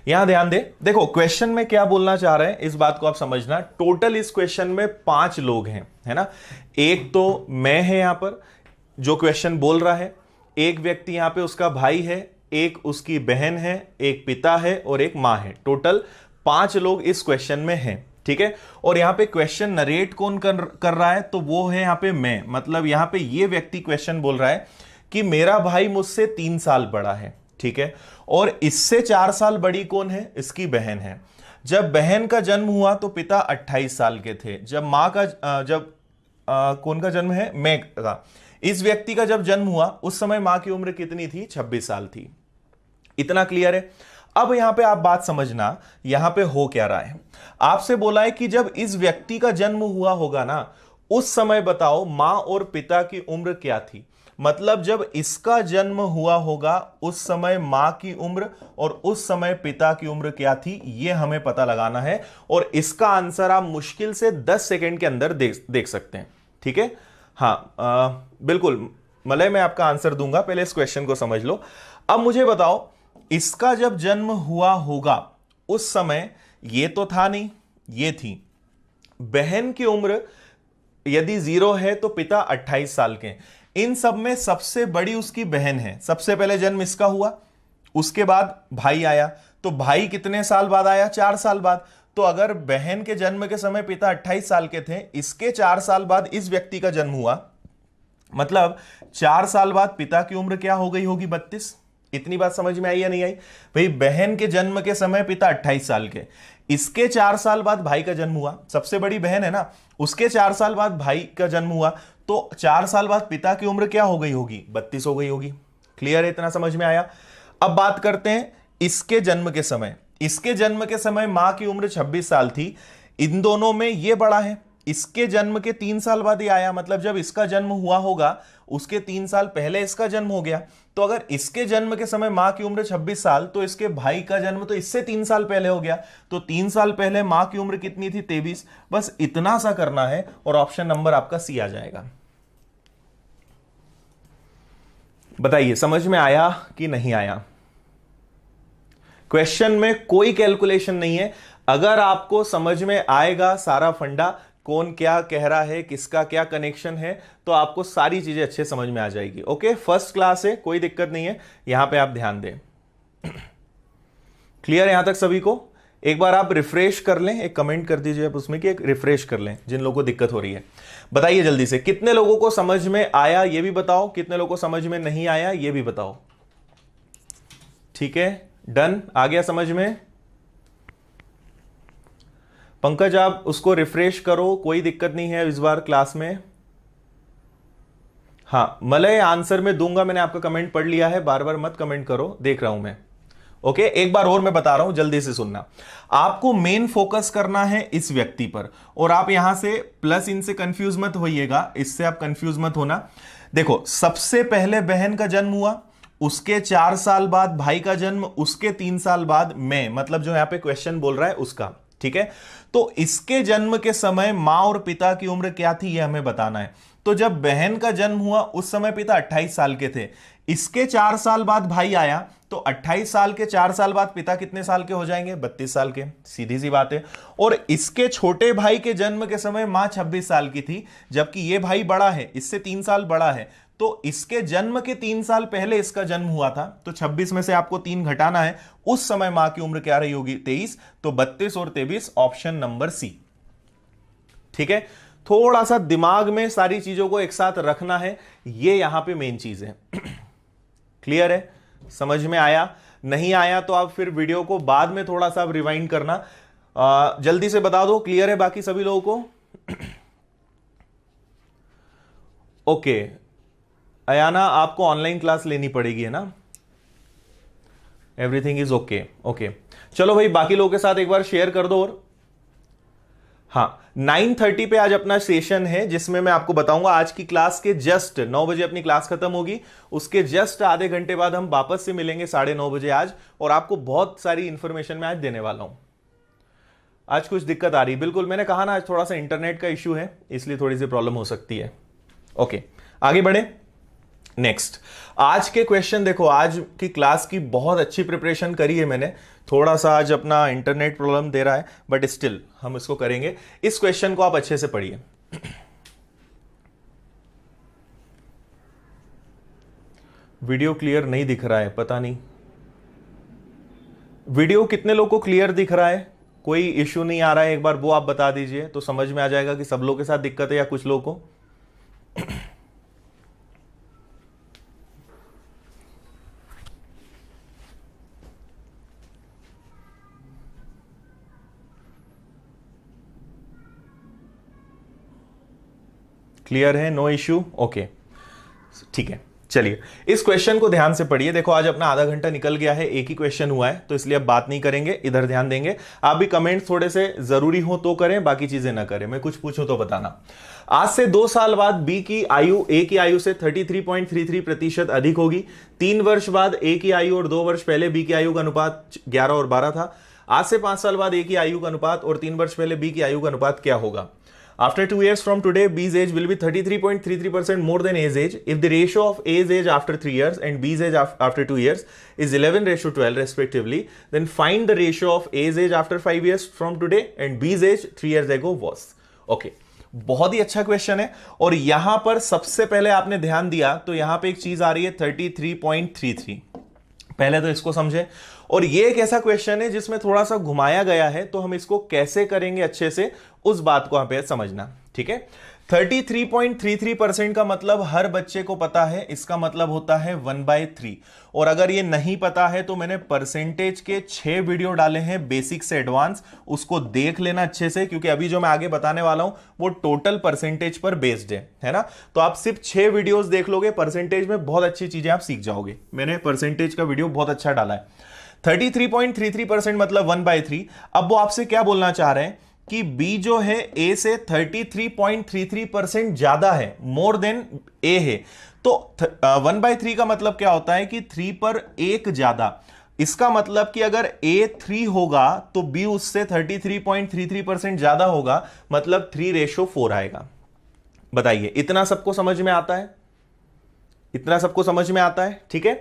यहां ध्यान दे, देखो क्वेश्चन में क्या बोलना चाह रहे हैं इस बात को आप समझना। टोटल इस क्वेश्चन में 5 लोग हैं, है ना। एक तो मैं है यहां पर जो क्वेश्चन बोल रहा है, एक व्यक्ति यहां पे उसका भाई है, एक उसकी बहन है, एक पिता है और एक मां है। टोटल 5 लोग इस क्वेश्चन में हैं, ठीक है। और यहां पे क्वेश्चन नरेट कौन कर रहा है, तो वो है यहां पे मैं, मतलब यहां पे ये व्यक्ति क्वेश्चन बोल रहा है कि मेरा भाई मुझसे 3 साल बड़ा है, ठीक है। और इससे 4 साल बड़ी कौन है, इसकी बहन है। जब बहन का जन्म हुआ तो पिता 28 साल के थे। जब मां का कौन का जन्म है, मैं का, इस व्यक्ति का जब जन्म हुआ उस समय मां की उम्र कितनी थी, 26 साल थी। इतना क्लियर है। अब यहां पे आप बात समझना, यहां पे हो क्या रहा है। आपसे बोला है कि जब इस व्यक्ति का जन्म हुआ होगा ना, उस समय बताओ मां और पिता की उम्र क्या थी। मतलब जब इसका जन्म हुआ होगा उस समय मां की उम्र और उस समय पिता की उम्र क्या थी, यह हमें पता लगाना है। और इसका आंसर आप मुश्किल से 10 सेकंड के अंदर देख सकते हैं, ठीक है। हाँ बिल्कुल मलय, मैं आपका आंसर दूंगा, पहले इस क्वेश्चन को समझ लो। अब मुझे बताओ, इसका जब जन्म हुआ होगा उस समय ये तो था नहीं, ये थी। बहन की उम्र यदि 0 है तो पिता 28 साल के। इन सब में सबसे बड़ी उसकी बहन है। सबसे पहले जन्म इसका हुआ, उसके बाद भाई आया, तो भाई कितने साल बाद आया, 4 साल बाद। तो अगर बहन के जन्म के समय पिता 28 साल के थे, इसके 4 साल बाद इस व्यक्ति का जन्म हुआ, मतलब 4 साल बाद पिता की उम्र क्या हो गई होगी, 32। इतनी बात समझ में आई या नहीं आई भाई। बहन के जन्म के समय पिता 28 साल के, इसके 4 साल बाद भाई का जन्म हुआ, सबसे बड़ी बहन है ना, उसके 4 साल बाद भाई का जन्म हुआ, तो 4 साल बाद पिता की उम्र क्या हो गई होगी, 32 हो गई होगी। क्लियर है, इतना समझ में आया। अब बात करते हैं इसके जन्म के समय। इसके जन्म के समय मां की उम्र 26 साल थी। इन दोनों में यह बड़ा है, इसके जन्म के 3 साल बाद ही आया, मतलब जब इसका जन्म हुआ होगा उसके 3 साल पहले इसका जन्म हो गया। तो अगर इसके जन्म के समय मां की उम्र 26 साल, तो इसके भाई का जन्म तो इससे 3 साल पहले हो गया। तो 3 साल पहले मां की उम्र कितनी थी, 23। बस इतना सा करना है और ऑप्शन नंबर आपका सी आ जाएगा। बताइए समझ में आया कि नहीं आया। क्वेश्चन में कोई कैलकुलेशन नहीं है। अगर आपको समझ में आएगा सारा फंडा, कौन क्या कह रहा है, किसका क्या कनेक्शन है, तो आपको सारी चीजें अच्छे समझ में आ जाएगी। ओके, फर्स्ट क्लास है, कोई दिक्कत नहीं है, यहां पे आप ध्यान दें। क्लियर है यहां तक सभी को। एक बार आप रिफ्रेश कर लें, एक कमेंट कर दीजिए आप उसमें कि एक रिफ्रेश कर लें जिन लोगों को दिक्कत हो रही है। बताइए जल्दी से, कितने लोगों को समझ में आया ये भी बताओ, कितने लोगों को समझ में नहीं आया ये भी बताओ। ठीक है, डन, आ गया समझ में। पंकज आप उसको रिफ्रेश करो, कोई दिक्कत नहीं है इस बार क्लास में। हाँ मलय, आंसर में दूंगा, मैंने आपका कमेंट पढ़ लिया है, बार बार मत कमेंट करो, देख रहा हूं मैं। ओके, एक बार और मैं बता रहा हूं, जल्दी से सुनना। आपको मेन फोकस करना है इस व्यक्ति पर, और आप यहां से प्लस इनसे कंफ्यूज मत होइएगा, इससे आप कंफ्यूज मत होना। देखो, सबसे पहले बहन का जन्म हुआ, उसके 4 साल बाद भाई का जन्म, उसके 3 साल बाद मैं, मतलब जो यहां पे क्वेश्चन बोल रहा है उसका। ठीक है, तो इसके जन्म के समय मां और पिता की उम्र क्या थी यह हमें बताना है। तो जब बहन का जन्म हुआ उस समय पिता 28 साल के थे। इसके 4 साल बाद भाई आया, तो 28 साल के 4 साल बाद पिता कितने साल के हो जाएंगे, 32 साल के, सीधी सी बात है। और इसके छोटे भाई के जन्म के समय मां 26 साल की थी, जबकि यह भाई बड़ा है, इससे 3 साल बड़ा है, तो इसके जन्म के 3 साल पहले इसका जन्म हुआ था। तो 26 में से आपको 3 घटाना है, उस समय मां की उम्र क्या रही होगी, 23। तो 32 और 23, ऑप्शन नंबर सी। ठीक है, थोड़ा सा दिमाग में सारी चीजों को एक साथ रखना है, ये यहां पे मेन चीज है। क्लियर है, समझ में आया। नहीं आया तो आप फिर वीडियो को बाद में थोड़ा सा रिवाइंड करना। जल्दी से बता दो, क्लियर है बाकी सभी लोगों को। ओके अयाना, आपको ऑनलाइन क्लास लेनी पड़ेगी, है ना। Everything is okay. ओके चलो भाई, बाकी लोगों के साथ एक बार शेयर कर दो। और हाँ, 9:30 पे आज अपना सेशन है, जिसमें मैं आपको बताऊंगा आज की क्लास के जस्ट 9 बजे अपनी क्लास खत्म होगी, उसके जस्ट आधे घंटे बाद हम वापस से मिलेंगे 9:30 बजे आज, और आपको बहुत सारी इंफॉर्मेशन मैं आज देने वाला हूं। आज कुछ दिक्कत आ रही, बिल्कुल मैंने कहा ना, आज थोड़ा सा इंटरनेट का इश्यू है, इसलिए थोड़ी सी प्रॉब्लम हो सकती है। ओके, आगे बढ़े। नेक्स्ट, आज के क्वेश्चन देखो, आज की क्लास की बहुत अच्छी प्रिपरेशन करी है मैंने। थोड़ा सा आज अपना इंटरनेट प्रॉब्लम दे रहा है, बट स्टिल हम इसको करेंगे। इस क्वेश्चन को आप अच्छे से पढ़िए। वीडियो क्लियर नहीं दिख रहा है, पता नहीं वीडियो कितने लोगों को क्लियर दिख रहा है, कोई इश्यू नहीं आ रहा है, एक बार वो आप बता दीजिए तो समझ में आ जाएगा कि सब लोगों के साथ दिक्कत है या कुछ लोगों को। क्लियर है, नो इश्यू, ओके ठीक है। चलिए इस क्वेश्चन को ध्यान से पढ़िए। देखो आज अपना आधा घंटा निकल गया है, एक ही क्वेश्चन हुआ है, तो इसलिए अब बात नहीं करेंगे, इधर ध्यान देंगे। आप भी कमेंट थोड़े से जरूरी हो तो करें, बाकी चीजें ना करें। मैं कुछ पूछूं तो बताना। आज से 2 साल बाद बी की आयु ए की आयु से 33.33% अधिक होगी। 3 वर्ष बाद ए की आयु और 2 वर्ष पहले बी की आयु का अनुपात 11 और 12 था। आज से 5 साल बाद ए की आयु का अनुपात और 3 वर्ष पहले बी की आयु का अनुपात क्या होगा? After 2 years from today, B's age will be 33.33% more than A's age. If the ratio of A's age after 3 years and B's age after 2 years is 11:12 respectively, then find the ratio of A's age after 5 years from today and B's age 3 years ago was. Okay. बहुत ही अच्छा question है। और यहां पर सबसे पहले आपने ध्यान दिया तो यहां पे एक चीज आ रही है 33.33। पहले तो इसको समझे। और ये एक ऐसा क्वेश्चन है जिसमें थोड़ा सा घुमाया गया है, तो हम इसको कैसे करेंगे अच्छे से, उस बात को यहां पे समझना। ठीक है, 33.33% का मतलब हर बच्चे को पता है, इसका मतलब होता है 1/3। और अगर ये नहीं पता है तो मैंने परसेंटेज के 6 वीडियो डाले हैं बेसिक से एडवांस, उसको देख लेना अच्छे से, क्योंकि अभी जो मैं आगे बताने वाला हूं वो टोटल परसेंटेज पर बेस्ड है ना। तो आप सिर्फ 6 वीडियोस देख लोगे, परसेंटेज में बहुत अच्छी चीजें आप सीख जाओगे। मैंने परसेंटेज का वीडियो बहुत अच्छा डाला है। 33.33% मतलब 1/3। अब वो आपसे क्या बोलना चाह रहे हैं कि बी जो है ए से 33.33% ज्यादा है, मोर देन ए है। तो 1/3 का मतलब क्या होता है कि 3 पर 1 ज्यादा। इसका मतलब कि अगर ए 3 होगा तो बी उससे 33.33% ज्यादा होगा, मतलब 3:4 आएगा। बताइए, इतना सबको समझ में आता है? इतना सबको समझ में आता है? ठीक है,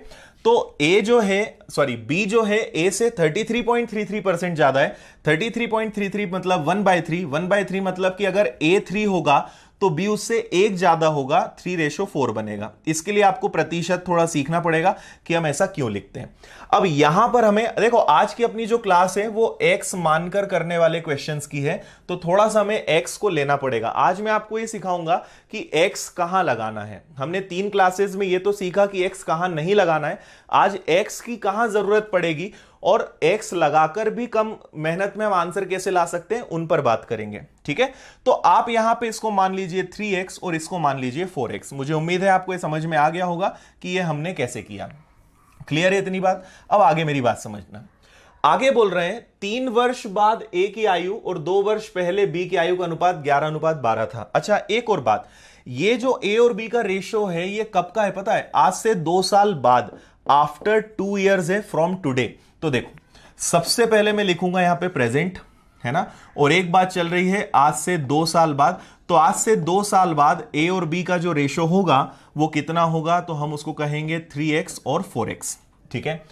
तो ए जो है, सॉरी बी जो है ए से 33.33% ज्यादा है। 33.33 मतलब 1/3। 1/3 मतलब कि अगर ए 3 होगा तो बी उससे 1 ज्यादा होगा, 3:4 बनेगा। इसके लिए आपको प्रतिशत थोड़ा सीखना पड़ेगा कि हम ऐसा क्यों लिखते हैं। अब यहां पर हमें देखो, आज की अपनी जो क्लास है वो एक्स मानकर करने वाले क्वेश्चंस की है, तो थोड़ा सा हमें एक्स को लेना पड़ेगा। आज मैं आपको ये सिखाऊंगा कि एक्स कहां लगाना है। हमने 3 क्लासेस में ये तो सीखा कि एक्स कहां नहीं लगाना है, आज एक्स की कहां जरूरत पड़ेगी और एक्स लगाकर भी कम मेहनत में हम आंसर कैसे ला सकते हैं, उन पर बात करेंगे। ठीक है, तो आप यहां पे इसको मान लीजिए 3x और इसको मान लीजिए 4x। मुझे उम्मीद है आपको ये समझ में आ गया होगा कि ये हमने कैसे किया। क्लियर है इतनी बात? अब आगे मेरी बात समझना। आगे बोल रहे हैं 3 वर्ष बाद ए की आयु और 2 वर्ष पहले बी की आयु का अनुपात 11:12 था। अच्छा, एक और बात, ये जो ए और बी का रेशियो है ये कब का है पता है? आज से 2 साल बाद, आफ्टर 2 इयर्स है फ्रॉम टुडे। तो देखो, सबसे पहले मैं लिखूंगा यहां पे प्रेजेंट, है ना, और एक बात चल रही है आज से 2 साल बाद। तो आज से 2 साल बाद ए और बी का जो रेशो होगा वो कितना होगा? तो हम उसको कहेंगे 3x और 4x। ठीक है,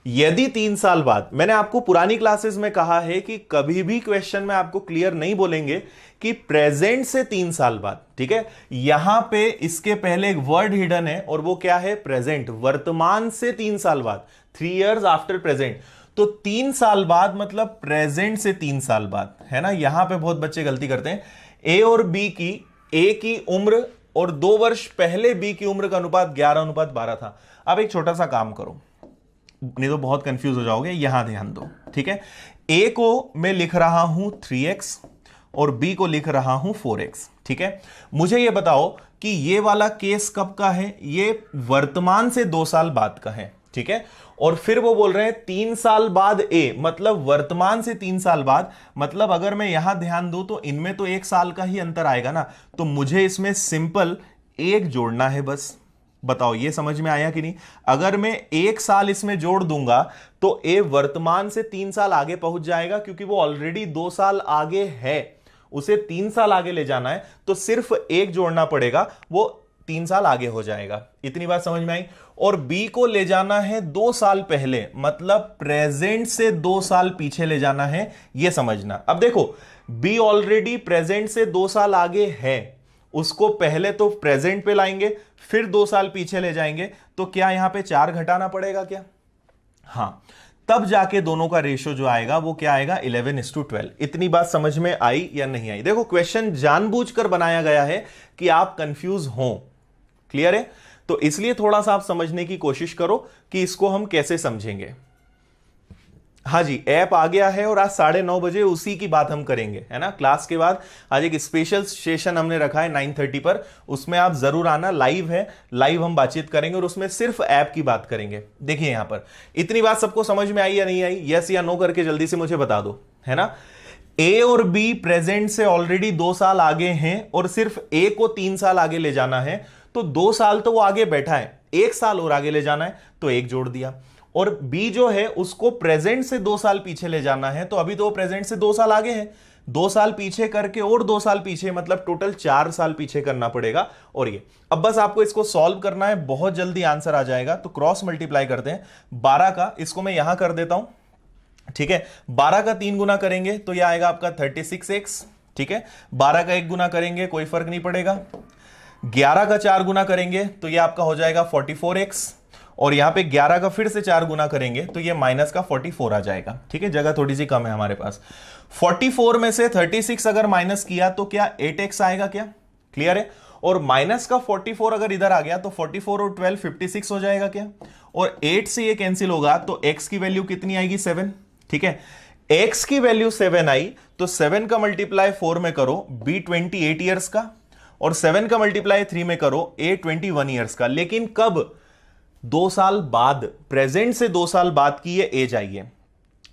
यदि 3 साल बाद, मैंने आपको पुरानी क्लासेस में कहा है कि कभी भी क्वेश्चन में आपको क्लियर नहीं बोलेंगे कि प्रेजेंट से 3 साल बाद। ठीक है, यहां पे इसके पहले एक वर्ड हिडन है और वो क्या है? प्रेजेंट, वर्तमान से 3 साल बाद, 3 इयर्स आफ्टर प्रेजेंट। तो 3 साल बाद मतलब प्रेजेंट से 3 साल बाद, है ना। यहां पे बहुत बच्चे गलती करते हैं। ए और बी की, ए की उम्र और 2 वर्ष पहले बी की उम्र का अनुपात 11:12 था। अब एक छोटा सा काम करो, नहीं तो बहुत कंफ्यूज हो जाओगे। यहां ध्यान दो, ठीक है। ए को मैं लिख रहा हूं 3x और बी को लिख रहा हूं 4x। ठीक है, मुझे यह बताओ कि ये वाला केस कब का है? ये वर्तमान से 2 साल बाद का है। ठीक है, और फिर वो बोल रहे हैं 3 साल बाद ए, मतलब वर्तमान से 3 साल बाद, मतलब अगर मैं यहां ध्यान दूं तो इनमें तो 1 साल का ही अंतर आएगा ना, तो मुझे इसमें सिंपल 1 जोड़ना है बस। बताओ ये समझ में आया कि नहीं? अगर मैं 1 साल इसमें जोड़ दूंगा तो ए वर्तमान से 3 साल आगे पहुंच जाएगा, क्योंकि वो ऑलरेडी 2 साल आगे है, उसे 3 साल आगे ले जाना है, तो सिर्फ 1 जोड़ना पड़ेगा। वो 3 साल आगे हो जाएगा। इतनी बात समझ में आई। और बी को ले जाना है 2 साल पहले, मतलब प्रेजेंट से 2 साल पीछे ले जाना है, यह समझना। अब देखो बी ऑलरेडी प्रेजेंट से 2 साल आगे है, उसको पहले तो प्रेजेंट पे लाएंगे फिर 2 साल पीछे ले जाएंगे, तो क्या यहां पे 4 घटाना पड़ेगा क्या? हां, तब जाके दोनों का रेशो जो आएगा वो क्या आएगा, 11:12। इतनी बात समझ में आई या नहीं आई? देखो क्वेश्चन जानबूझकर बनाया गया है कि आप कंफ्यूज हो। क्लियर है? तो इसलिए थोड़ा सा आप समझने की कोशिश करो कि इसको हम कैसे समझेंगे। हाँ जी, ऐप आ गया है और आज 9:30 बजे उसी की बात हम करेंगे, है ना। क्लास के बाद आज एक स्पेशल सेशन हमने रखा है 9:30 पर, उसमें आप जरूर आना। लाइव है, लाइव हम बातचीत करेंगे और उसमें सिर्फ ऐप की बात करेंगे। देखिए यहां पर इतनी बात सबको समझ में आई या नहीं आई? यस या नो करके जल्दी से मुझे बता दो, है ना। ए और बी प्रेजेंट से ऑलरेडी 2 साल आगे हैं और सिर्फ ए को 3 साल आगे ले जाना है, तो 2 साल तो वो आगे बैठा है, 1 साल और आगे ले जाना है, तो 1 जोड़ दिया। और बी जो है उसको प्रेजेंट से 2 साल पीछे ले जाना है, तो अभी तो वो प्रेजेंट से 2 साल आगे है, 2 साल पीछे करके और 2 साल पीछे, मतलब टोटल 4 साल पीछे करना पड़ेगा। और ये अब बस आपको इसको सॉल्व करना है, बहुत जल्दी आंसर आ जाएगा। तो क्रॉस मल्टीप्लाई करते हैं 12 का, इसको मैं यहां कर देता हूं, ठीक है। 12 का 3 गुना करेंगे तो यह आएगा आपका 36x, ठीक है। 12 का 1 गुना करेंगे कोई फर्क नहीं पड़ेगा। 11 का 4 गुना करेंगे तो यह आपका हो जाएगा 44x, और यहां पे 11 का फिर से 4 गुना करेंगे तो ये माइनस का 44 आ जाएगा, ठीक है। जगह थोड़ी सी कम है हमारे पास। 44 में से 36 अगर माइनस किया तो क्या 8x आएगा क्या? क्लियर है। और माइनस का 44 अगर इधर आ गया तो 44 और 12 56 हो जाएगा क्या? और 8 से ये कैंसिल होगा तो x की वैल्यू कितनी आएगी, 7, ठीक है। x की वैल्यू 7 आई तो 7 का मल्टीप्लाई 4 में करो, b 28 ईयर्स का, और 7 का मल्टीप्लाई 3 में करो, a 21 ईयर्स का। लेकिन कब? 2 साल बाद, प्रेजेंट से 2 साल बाद की ये एज आई है।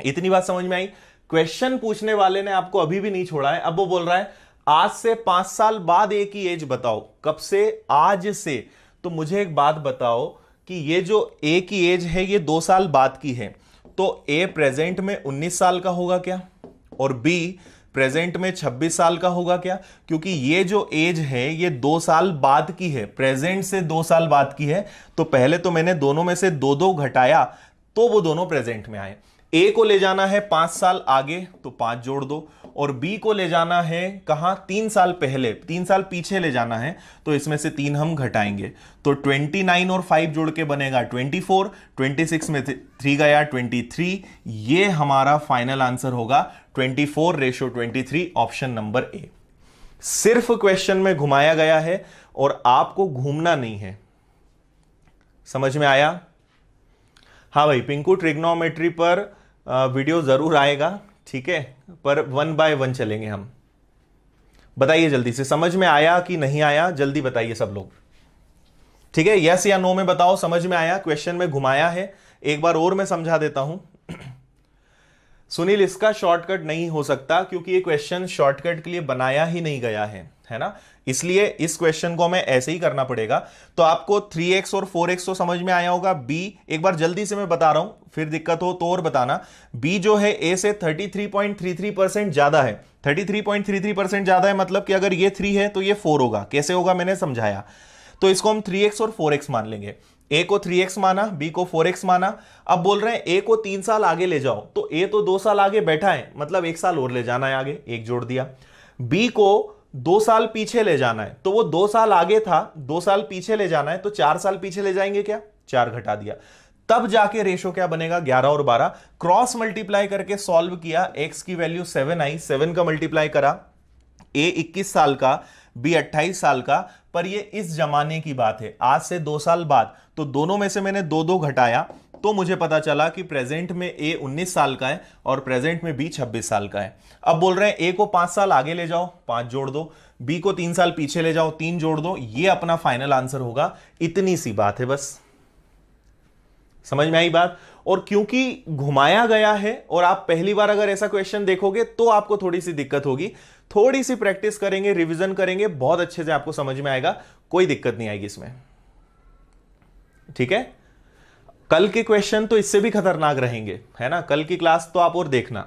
इतनी बात समझ में आई? क्वेश्चन पूछने वाले ने आपको अभी भी नहीं छोड़ा है। अब वो बोल रहा है आज से 5 साल बाद ए की एज बताओ। कब से? आज से। तो मुझे एक बात बताओ कि ये जो ए की एज है ये 2 साल बाद की है, तो ए प्रेजेंट में 19 साल का होगा क्या? और बी प्रेजेंट में 26 साल का होगा क्या? क्योंकि ये जो एज है ये 2 साल बाद की है, प्रेजेंट से 2 साल बाद की है। तो पहले तो मैंने दोनों में से 2-2 घटाया तो वो दोनों प्रेजेंट में आए। ए को ले जाना है 5 साल आगे तो 5 जोड़ दो, और बी को ले जाना है कहां, 3 साल पहले, 3 साल पीछे ले जाना है, तो इसमें से 3 हम घटाएंगे तो 29 और 5 जोड़ के बनेगा 24, 26 में 3 गया 23। ये हमारा फाइनल आंसर होगा 24:23, ऑप्शन नंबर ए। सिर्फ क्वेश्चन में घुमाया गया है और आपको घूमना नहीं है। समझ में आया? हाँ भाई, पिंकू ट्रिग्नोमेट्री पर वीडियो जरूर आएगा, ठीक है, पर 1 बाय 1 चलेंगे हम। बताइए जल्दी से, समझ में आया कि नहीं आया? जल्दी बताइए सब लोग, ठीक है। यस या नो में बताओ समझ में आया? क्वेश्चन में घुमाया है, एक बार और मैं समझा देता हूं। सुनील, इसका शॉर्टकट नहीं हो सकता क्योंकि ये क्वेश्चन शॉर्टकट के लिए बनाया ही नहीं गया है ना, इसलिए इस क्वेश्चन को हमें ऐसे ही करना पड़ेगा। तो आपको 3x और 4x तो समझ में आया होगा। b एक बार जल्दी से मैं बता रहा हूं, फिर दिक्कत हो तो और बताना। b जो है a से 33.33% ज्यादा है। 33.33% ज्यादा है मतलब कि अगर ये 3 है तो ये 4 होगा। कैसे होगा मैंने समझाया। तो इसको हम 3x और 4x मान लेंगे। a को 3x माना, b को 4x माना। अब बोल रहे हैं a को 3 साल आगे ले जाओ, तो a तो 2 साल आगे बैठा है, मतलब 1 साल और ले जाना है आगे, 1 जोड़ दिया। b को 2 साल पीछे ले जाना है, तो वो 2 साल आगे था, 2 साल पीछे ले जाना है, तो 4 साल पीछे ले जाएंगे क्या? 4 घटा दिया, तब जाके रेशो क्या बनेगा, 11 और 12। क्रॉस मल्टीप्लाई करके सॉल्व किया, x की वैल्यू 7 आई, 7 का मल्टीप्लाई करा, a 21 साल का, b 28 साल का। पर ये इस जमाने की बात है, आज से 2 साल बाद, तो दोनों में से मैंने 2-2 घटाया तो मुझे पता चला कि प्रेजेंट में a 19 साल का है और प्रेजेंट में b 26 साल का है। अब बोल रहे हैं a को 5 साल आगे ले जाओ, 5 जोड़ दो, b को 3 साल पीछे ले जाओ, 3 जोड़ दो। ये अपना फाइनल आंसर होगा। इतनी सी बात है बस। समझ में आई बात? और क्योंकि घुमाया गया है और आप पहली बार अगर ऐसा क्वेश्चन देखोगे तो आपको थोड़ी सी दिक्कत होगी। थोड़ी सी प्रैक्टिस करेंगे, रिवीजन करेंगे, बहुत अच्छे से आपको समझ में आएगा, कोई दिक्कत नहीं आएगी इसमें, ठीक है। कल के क्वेश्चन तो इससे भी खतरनाक रहेंगे, है ना। कल की क्लास तो आप और देखना,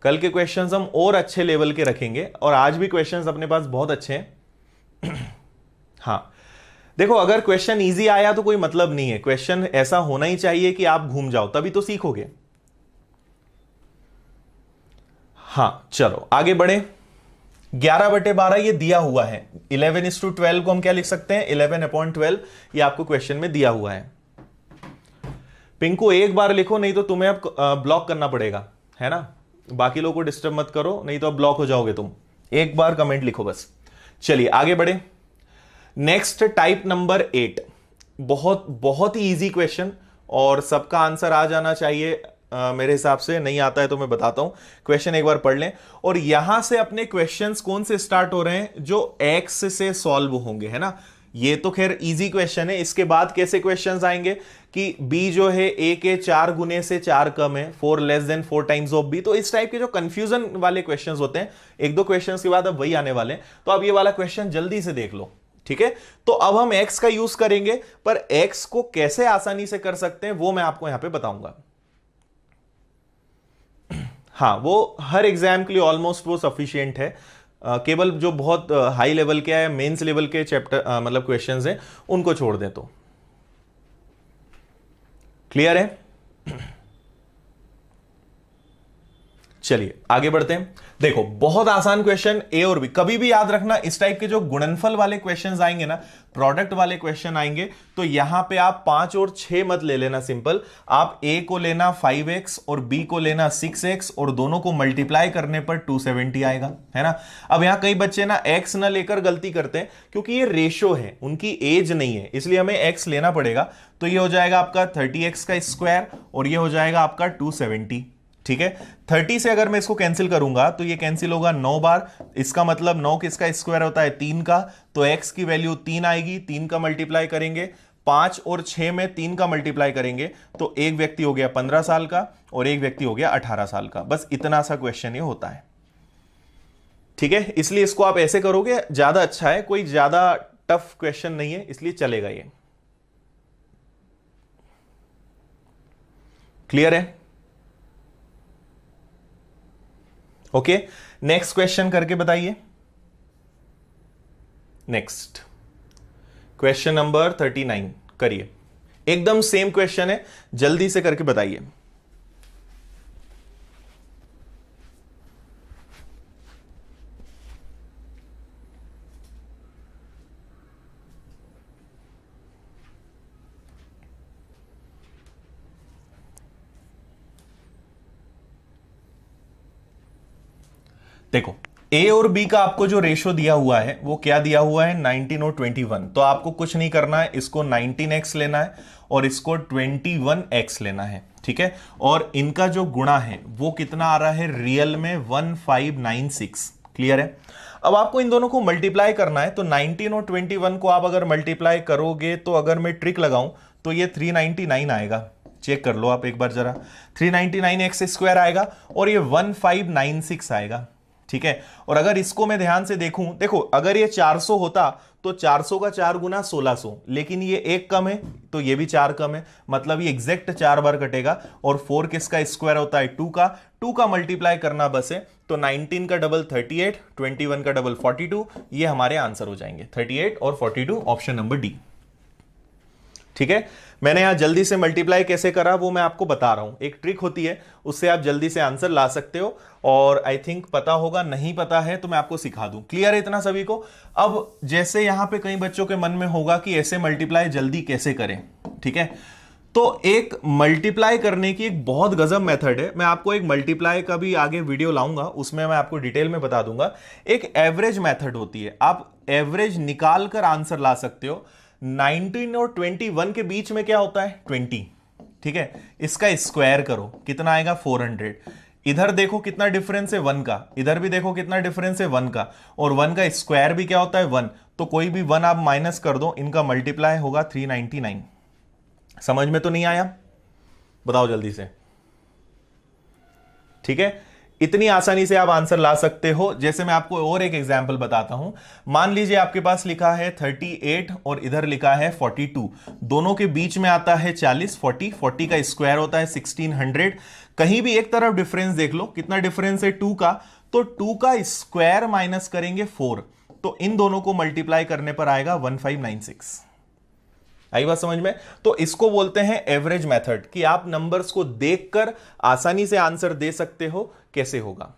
कल के क्वेश्चंस हम और अच्छे लेवल के रखेंगे, और आज भी क्वेश्चंस अपने पास बहुत अच्छे हैं। हाँ, देखो अगर क्वेश्चन इजी आया तो कोई मतलब नहीं है, क्वेश्चन ऐसा होना ही चाहिए कि आप घूम जाओ, तभी तो सीखोगे। हाँ चलो आगे बढ़े। 11/12 ये दिया हुआ है, 11:12 को हम क्या लिख सकते हैं, 11/12 ये आपको क्वेश्चन में दिया हुआ है। पिंकू एक बार लिखो, नहीं तो तुम्हें अब ब्लॉक करना पड़ेगा, है ना। बाकी लोगों को डिस्टर्ब मत करो, नहीं तो अब ब्लॉक हो जाओगे तुम। एक बार कमेंट लिखो बस। चलिए आगे बढ़े। नेक्स्ट टाइप नंबर 8, बहुत बहुत ही इजी क्वेश्चन और सबका आंसर आ जाना चाहिए मेरे हिसाब से। नहीं आता है तो मैं बताता हूं, क्वेश्चन एक बार पढ़ लें। और यहां से अपने क्वेश्चंस कौन से स्टार्ट हो रहे हैं, जो एक्स से सॉल्व होंगे, है ना। ये तो खैर इजी क्वेश्चन है। इसके बाद कैसे क्वेश्चंस आएंगे कि बी जो है ए के 4 गुने से 4 कम है, 4 less than 4 times of B. तो इस टाइप के जो कंफ्यूजन वाले क्वेश्चंस होते हैं, एक दो क्वेश्चंस के बाद अब वही आने वाले हैं। तो अब ये वाला क्वेश्चन जल्दी से देख लो, ठीक है। तो अब हम एक्स का यूज करेंगे, पर एक्स को कैसे आसानी से कर सकते हैं वो मैं आपको यहां पे बताऊंगा। हाँ, वो हर एग्जाम के लिए ऑलमोस्ट वो सफिशिएंट है। केवल जो बहुत हाई लेवल के है, मेंस लेवल के चैप्टर मतलब क्वेश्चंस हैं, उनको छोड़ दें तो क्लियर है। चलिए आगे बढ़ते हैं। देखो बहुत आसान क्वेश्चन ए और बी, कभी भी याद रखना इस टाइप के जो गुणनफल वाले क्वेश्चंस आएंगे ना, प्रोडक्ट वाले क्वेश्चन आएंगे, तो यहां पे आप 5 और 6 मत ले लेना सिंपल। आप ए को लेना 5x और बी को लेना 6x और दोनों को मल्टीप्लाई करने पर 270 आएगा, है ना। अब यहां कई बच्चे ना x न लेकर गलती करते हैं, क्योंकि ये रेशो है, उनकी एज नहीं है, इसलिए हमें x लेना पड़ेगा। तो ये हो जाएगा आपका 30x का स्क्वायर और ये हो जाएगा आपका 270, ठीक है। 30 से अगर मैं इसको कैंसिल करूंगा तो ये कैंसिल होगा 9 बार, इसका मतलब 9 किसका स्क्वायर होता है, 3 का। तो x की वैल्यू 3 आएगी, 3 का मल्टीप्लाई करेंगे, 5 और 6 में 3 का मल्टीप्लाई करेंगे तो एक व्यक्ति हो गया 15 साल का और एक व्यक्ति हो गया 18 साल का। बस इतना सा क्वेश्चन ये होता है, ठीक है। इसलिए इसको आप ऐसे करोगे ज्यादा अच्छा है, कोई ज्यादा टफ क्वेश्चन नहीं है, इसलिए चलेगा ये। क्लियर है, ओके। नेक्स्ट क्वेश्चन करके बताइए। नेक्स्ट क्वेश्चन नंबर 39 करिए, एकदम सेम क्वेश्चन है, जल्दी से करके बताइए। देखो ए और बी का आपको जो रेशो दिया हुआ है वो क्या दिया हुआ है, 19 और 21। तो आपको कुछ नहीं करना है, इसको 19x लेना है और इसको 21x लेना है, ठीक है। और इनका जो गुणा है वो कितना आ रहा है, रियल में 1596। क्लियर है। अब आपको इन दोनों को मल्टीप्लाई करना है, तो 19 और 21 को आप अगर मल्टीप्लाई करोगे तो अगर मैं ट्रिक लगाऊं तो ये 399 आएगा। चेक कर लो आप एक बार जरा, 399x स्क्वायर आएगा और ये 1596 आएगा, ठीक है। और अगर इसको मैं ध्यान से देखूं, देखो अगर ये 400 होता तो 400 का 4 गुना 1600, लेकिन ये एक कम है तो ये भी 4 कम है, मतलब ये एग्जैक्ट 4 बार कटेगा। और 4 किसका स्क्वायर होता है, 2 का मल्टीप्लाई करना बस है। तो 19 का डबल 38, 21 का डबल 42, ये हमारे आंसर हो जाएंगे 38 और 42, ऑप्शन नंबर डी, ठीक है। मैंने यहां जल्दी से मल्टीप्लाई कैसे करा वो मैं आपको बता रहा हूं, एक ट्रिक होती है, उससे आप जल्दी से आंसर ला सकते हो। और आई थिंक पता होगा, नहीं पता है तो मैं आपको सिखा दूं। क्लियर है इतना सभी को। अब जैसे यहां पे कई बच्चों के मन में होगा कि ऐसे मल्टीप्लाई जल्दी कैसे करें, ठीक है। तो एक मल्टीप्लाई करने की एक बहुत गजब मेथड है, मैं आपको एक मल्टीप्लाई का भी आगे वीडियो लाऊंगा, उसमें मैं आपको डिटेल में बता दूंगा। एक एवरेज मेथड होती है, आप एवरेज निकाल कर आंसर ला सकते हो। 19 और 21 के बीच में क्या होता है, 20, ठीक है। इसका स्क्वायर करो, कितना आएगा 400। इधर देखो कितना डिफरेंस है 1 का, इधर भी देखो कितना डिफरेंस है 1 का, और 1 का स्क्वायर भी क्या होता है 1। तो कोई भी 1 आप माइनस कर दो, इनका मल्टीप्लाई होगा 399। समझ में तो नहीं आया, बताओ जल्दी से, ठीक है। इतनी आसानी से आप आंसर ला सकते हो। जैसे मैं आपको और एक एग्जांपल बताता हूं, मान लीजिए आपके पास लिखा है 38 और इधर लिखा है 42, दोनों के बीच में आता है 40, 40 का स्क्वायर होता है 1600। कहीं भी एक तरफ डिफरेंस देख लो, कितना डिफरेंस है 2 का, तो 2 का स्क्वायर माइनस करेंगे 4, तो इन दोनों को मल्टीप्लाई करने पर आएगा 1596। आई बात समझ में? तो इसको बोलते हैं एवरेज मेथड, कि आप नंबर्स को देखकर आसानी से आंसर दे सकते हो कैसे होगा।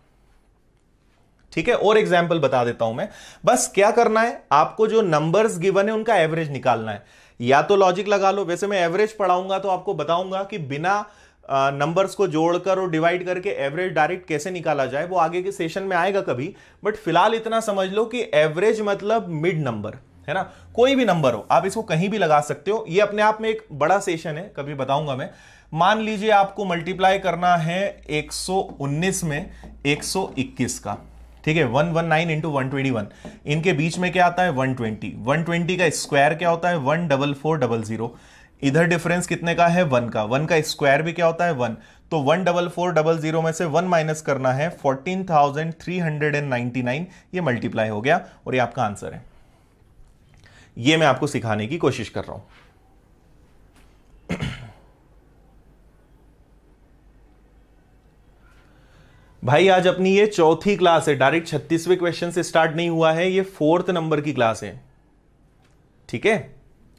ठीक है, और एग्जाम्पल बता देता हूं मैं। बस क्या करना है, आपको जो नंबर्स गिवन है उनका एवरेज निकालना है। या तो लॉजिक लगा लो, वैसे मैं एवरेज पढ़ाऊंगा तो आपको बताऊंगा कि बिना नंबर्स को जोड़कर और डिवाइड करके एवरेज डायरेक्ट कैसे निकाला जाए, वो आगे के सेशन में आएगा कभी। बट फिलहाल इतना समझ लो कि एवरेज मतलब मिड नंबर, है ना? कोई भी नंबर हो, आप इसको कहीं भी लगा सकते हो। ये अपने आप में एक बड़ा सेशन है, कभी बताऊंगा मैं। मान लीजिए आपको मल्टीप्लाई करना है 119 में 121 का, ठीक है? 119 इंटू 121, इनके बीच में क्या आता है 120। 120 का स्क्वायर क्या होता है 14400। इधर डिफरेंस कितने का है 1 का, 1 का स्क्वायर भी क्या होता है 1। तो 14400 में से 1 माइनस करना है 14399, ये मल्टीप्लाई हो गया और ये आपका आंसर है। ये मैं आपको सिखाने की कोशिश कर रहा हूं। भाई आज अपनी ये चौथी क्लास है, डायरेक्ट 36वें क्वेश्चन से स्टार्ट नहीं हुआ है, ये 4th नंबर की क्लास है। ठीक है,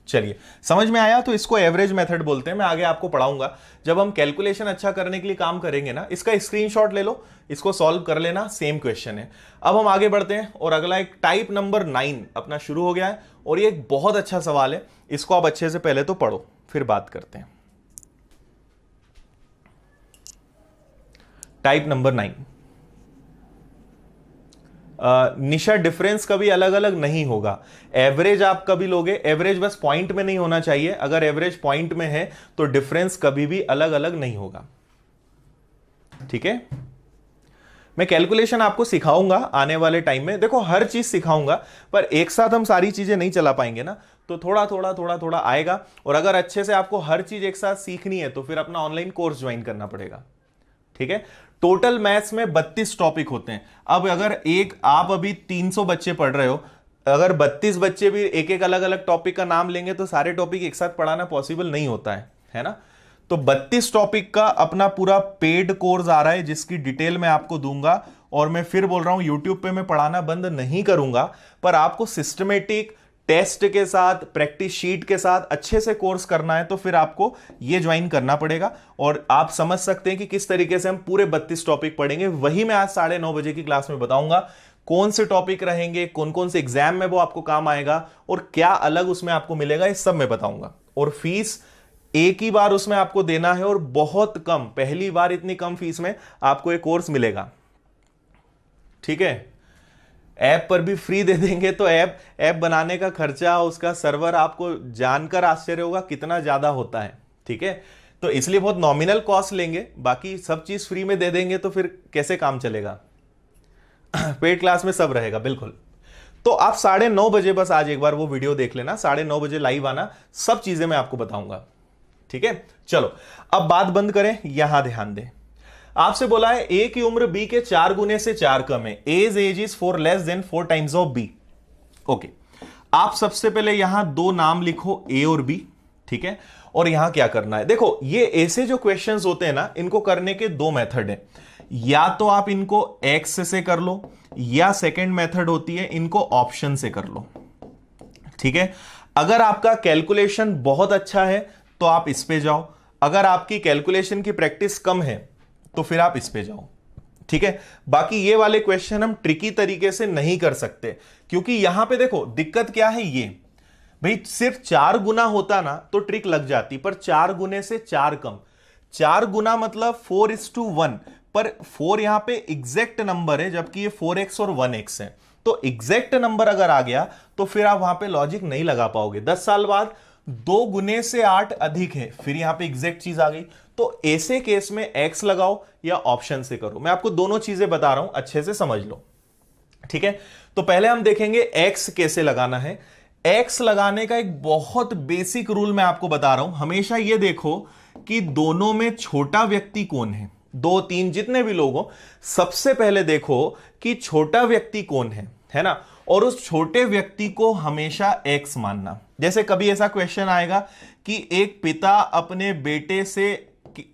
चलिए समझ में आया? तो इसको एवरेज मेथड बोलते हैं। मैं आगे आपको पढ़ाऊंगा जब हम कैलकुलेशन अच्छा करने के लिए काम करेंगे ना। इसका स्क्रीनशॉट ले लो, इसको सॉल्व कर लेना, सेम क्वेश्चन है। अब हम आगे बढ़ते हैं और अगला एक टाइप नंबर 9 अपना शुरू हो गया है और ये एक बहुत अच्छा सवाल है। इसको आप अच्छे से पहले तो पढ़ो, फिर बात करते हैं। Type number 9। निशा डिफरेंस कभी अलग अलग नहीं होगा, एवरेज आप कभी लोगे, एवरेज बस पॉइंट में नहीं होना चाहिए। अगर एवरेज पॉइंट में है तो डिफरेंस कभी भी अलग अलग नहीं होगा। ठीक है, मैं कैलकुलेशन आपको सिखाऊंगा आने वाले टाइम में। देखो हर चीज सिखाऊंगा, पर एक साथ हम सारी चीजें नहीं चला पाएंगे ना, तो थोड़ा थोड़ा आएगा। और अगर अच्छे से आपको हर चीज एक साथ सीखनी है तो फिर अपना ऑनलाइन कोर्स ज्वाइन करना पड़ेगा। ठीक है, टोटल मैथ्स में 32 टॉपिक होते हैं। अब अगर आप अभी 300 बच्चे पढ़ रहे हो, अगर 32 बच्चे भी एक एक अलग अलग टॉपिक का नाम लेंगे तो सारे टॉपिक एक साथ पढ़ाना पॉसिबल नहीं होता है ना? तो 32 टॉपिक का अपना पूरा पेड कोर्स आ रहा है, जिसकी डिटेल मैं आपको दूंगा। और मैं फिर बोल रहा हूं, यूट्यूब पे मैं पढ़ाना बंद नहीं करूंगा, पर आपको सिस्टमेटिक टेस्ट के साथ, प्रैक्टिस शीट के साथ अच्छे से कोर्स करना है तो फिर आपको ये ज्वाइन करना पड़ेगा। और आप समझ सकते हैं कि किस तरीके से हम पूरे 32 टॉपिक पढ़ेंगे। वही मैं आज 9:30 बजे की क्लास में बताऊंगा, कौन से टॉपिक रहेंगे, कौन कौन से एग्जाम में वो आपको काम आएगा और क्या अलग उसमें आपको मिलेगा, ये सब मैं बताऊंगा। और फीस एक ही बार उसमें आपको देना है और बहुत कम, पहली बार इतनी कम फीस में आपको एक कोर्स मिलेगा। ठीक है, ऐप पर भी फ्री दे देंगे तो ऐप बनाने का खर्चा, उसका सर्वर, आपको जानकर आश्चर्य होगा कितना ज्यादा होता है। ठीक है, तो इसलिए बहुत नॉमिनल कॉस्ट लेंगे, बाकी सब चीज फ्री में दे देंगे तो फिर कैसे काम चलेगा? पेड क्लास में सब रहेगा बिल्कुल। तो आप 9:30 बजे बस आज एक बार वो वीडियो देख लेना, 9:30 बजे लाइव आना, सब चीजें मैं आपको बताऊंगा। ठीक है, चलो अब बात बंद करें, यहां ध्यान दें। आपसे बोला है ए की उम्र बी के 4 गुने से 4 कम है, age is 4 less than 4 times of B. Okay, आप सबसे पहले यहां 2 नाम लिखो, ए और बी। ठीक है, और यहां क्या करना है, देखो ये ऐसे जो क्वेश्चंस होते हैं ना, इनको करने के 2 मेथड है। या तो आप इनको एक्स से कर लो, या सेकेंड मेथड होती है इनको ऑप्शन से कर लो। ठीक है, अगर आपका कैलकुलेशन बहुत अच्छा है तो आप इस पे जाओ, अगर आपकी कैलकुलेशन की प्रैक्टिस कम है तो फिर आप इस पे जाओ। ठीक है, बाकी ये वाले क्वेश्चन हम ट्रिकी तरीके से नहीं कर सकते, क्योंकि यहां पे देखो दिक्कत क्या है, ये भाई सिर्फ 4 गुना होता ना तो ट्रिक लग जाती, पर 4 गुने से 4 कम, 4 गुना मतलब 4:1, पर 4 यहां पे एग्जैक्ट नंबर है, जबकि ये 4x और 1x है। तो एग्जैक्ट नंबर अगर आ गया तो फिर आप वहां पे लॉजिक नहीं लगा पाओगे। 10 साल बाद 2 गुने से 8 अधिक है, फिर यहां पे एग्जैक्ट चीज आ गई। तो ऐसे केस में एक्स लगाओ या ऑप्शन से करो। मैं आपको दोनों चीजें बता रहा हूं, अच्छे से समझ लो। ठीक है, तो पहले हम देखेंगे एक्स कैसे लगाना है। एक्स लगाने का एक बहुत बेसिक रूल मैं आपको बता रहा हूं। हमेशा यह देखो कि दोनों में छोटा व्यक्ति कौन है, 2, 3 जितने भी लोग हो, सबसे पहले देखो कि छोटा व्यक्ति कौन है ना? और उस छोटे व्यक्ति को हमेशा एक्स मानना। जैसे कभी ऐसा क्वेश्चन आएगा कि एक पिता अपने बेटे से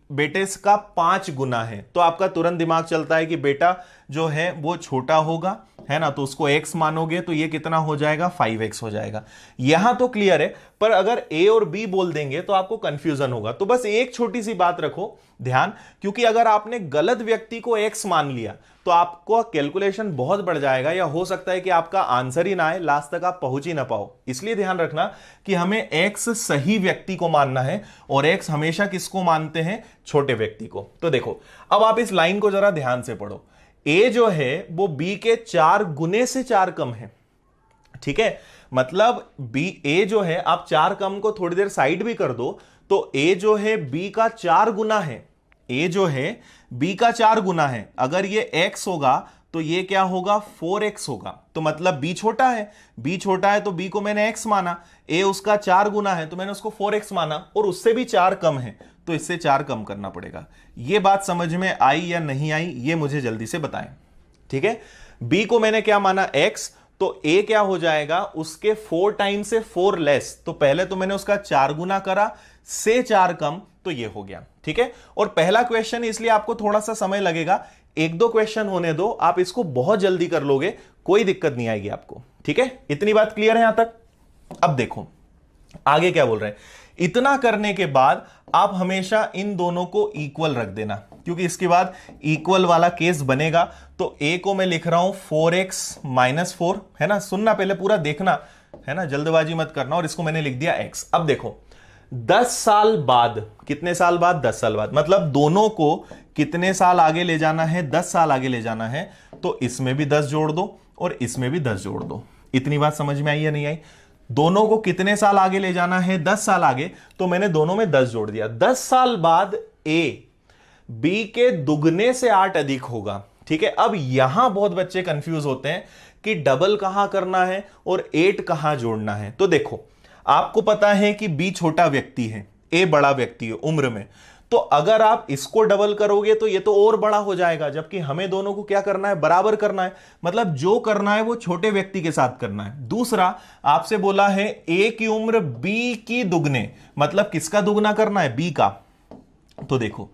बेटे का 5 गुना है, तो आपका तुरंत दिमाग चलता है कि बेटा जो है वो छोटा होगा, है ना, तो उसको x मानोगे तो ये कितना हो जाएगा, 5x हो जाएगा। यहां तो क्लियर है, पर अगर a और b बोल देंगे तो आपको कंफ्यूजन होगा। तो बस एक छोटी सी बात रखो ध्यान, क्योंकि अगर आपने गलत व्यक्ति को x मान लिया तो आपको कैलकुलेशन बहुत बढ़ जाएगा, या हो सकता है कि आपका आंसर ही ना आए, लास्ट तक आप पहुंच ही ना पाओ। इसलिए ध्यान रखना कि हमें x सही व्यक्ति को मानना है, और x हमेशा किसको मानते हैं, छोटे व्यक्ति को। तो देखो अब आप इस लाइन को जरा ध्यान से पढ़ो, a जो है वो b के 4 गुने से 4 कम है, ठीक है, मतलब a जो है, आप 4 कम को थोड़ी देर साइड भी कर दो तो a जो है b का 4 गुना है, a जो है b का 4 गुना है। अगर ये x होगा तो ये क्या होगा, 4x होगा। तो मतलब b छोटा है, b छोटा है तो b को मैंने x माना, a उसका 4 गुना है तो मैंने उसको 4x माना, और उससे भी 4 कम है तो इससे 4 कम करना पड़ेगा। ये बात समझ में आई या नहीं आई, ये मुझे जल्दी से बताएं, ठीक है। b को मैंने क्या माना, x, तो a क्या हो जाएगा, उसके 4 टाइम से 4 लेस, तो पहले तो मैंने उसका 4 गुना करा, से 4 कम, तो ये हो गया, ठीक है। और पहला क्वेश्चन इसलिए आपको थोड़ा सा समय लगेगा, 1-2 क्वेश्चन होने दो, आप इसको बहुत जल्दी कर लोगे, कोई दिक्कत नहीं आएगी आपको, ठीक है। इतनी बात क्लियर है यहां तक। अब देखो आगे क्या बोल रहे हैं, इतना करने के बाद आप हमेशा इन दोनों को इक्वल रख देना, क्योंकि इसके बाद इक्वल वाला केस बनेगा। तो a को मैं लिख रहा हूं 4x-4, है ना, सुनना पहले पूरा देखना, है ना, जल्दबाजी मत करना, और इसको मैंने लिख दिया x। अब देखो 10 साल बाद, कितने साल बाद, 10 साल बाद, मतलब दोनों को कितने साल आगे ले जाना है, 10 साल आगे ले जाना है, तो इसमें भी 10 जोड़ दो और इसमें भी 10 जोड़ दो। इतनी बात समझ में आई या नहीं आई, दोनों को कितने साल आगे ले जाना है, 10 साल आगे, तो मैंने दोनों में 10 जोड़ दिया। 10 साल बाद a b के दुगने से 8 अधिक होगा, ठीक है। अब यहां बहुत बच्चे कंफ्यूज होते हैं कि डबल कहां करना है और 8 कहां जोड़ना है। तो देखो आपको पता है कि b छोटा व्यक्ति है, a बड़ा व्यक्ति है उम्र में, तो अगर आप इसको डबल करोगे तो ये तो और बड़ा हो जाएगा, जबकि हमें दोनों को क्या करना है, बराबर करना है, मतलब जो करना है वो छोटे व्यक्ति के साथ करना है। दूसरा आपसे बोला है a की उम्र b की दुगने, मतलब किसका दुगना करना है, b का। तो देखो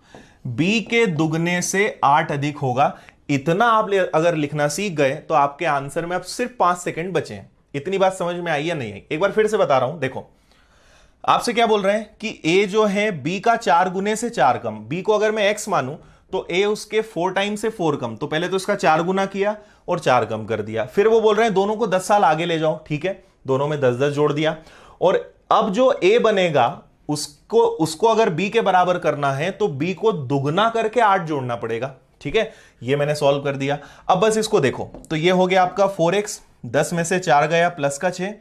b के दुगने से 8 अधिक होगा, इतना आप अगर लिखना सीख गए तो आपके आंसर में अब सिर्फ 5 सेकंड बचे हैं। इतनी बात समझ में आई या नहीं आई, एक बार फिर से बता रहा हूं। देखो आपसे क्या बोल रहे हैं कि a जो है b का 4 गुने से 4 कम, b को अगर मैं x मानूं तो a उसके 4 टाइम से 4 कम, तो पहले तो इसका 4 गुना किया और 4 कम कर दिया। फिर वो बोल रहे हैं दोनों को 10 साल आगे ले जाओ, ठीक है, दोनों में 10-10 जोड़ दिया। और अब जो a बनेगा उसको अगर b के बराबर करना है तो b को दुगना करके 8 जोड़ना पड़ेगा, ठीक है। ये मैंने सॉल्व कर दिया। अब बस इसको देखो, तो ये हो गया आपका 4x, 10 में से 4 गया प्लस का 6,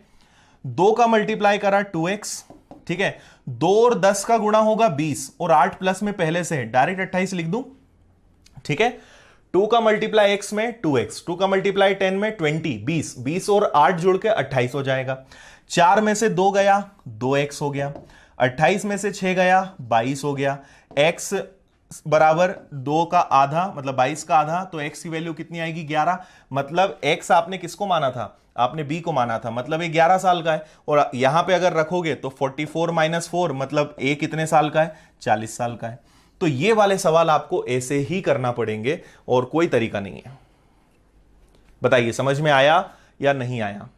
2 का मल्टीप्लाई करा 2x, ठीक है, 2 और 10 का गुणा होगा 20, और 8 प्लस में पहले से है, डायरेक्ट 28 लिख दूं, ठीक है। 2 का मल्टीप्लाई x में 2x, 2 का मल्टीप्लाई 10 में 20, 20 और 8 जोड़ के 28 हो जाएगा। 4 में से 2 गया 2x हो गया, 28 में से 6 गया 22 हो गया, x बराबर 2 का आधा मतलब 22 का आधा, तो x की वैल्यू कितनी आएगी, 11। मतलब x आपने किसको माना था, आपने b को माना था, मतलब ये 11 साल का है। और यहां पे अगर रखोगे तो 44 माइनस 4 मतलब a कितने साल का है, 40 साल का है। तो ये वाले सवाल आपको ऐसे ही करना पड़ेंगे और कोई तरीका नहीं है। बताइए समझ में आया या नहीं आया।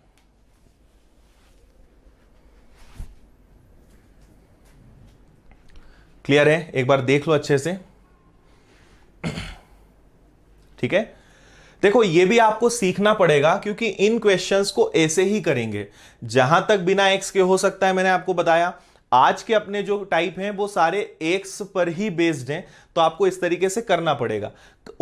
क्लियर है, एक बार देख लो अच्छे से, ठीक है। देखो ये भी आपको सीखना पड़ेगा, क्योंकि इन क्वेश्चंस को ऐसे ही करेंगे जहां तक बिना एक्स के हो सकता है। मैंने आपको बताया आज के अपने जो टाइप हैं वो सारे एक्स पर ही बेस्ड हैं, तो आपको इस तरीके से करना पड़ेगा।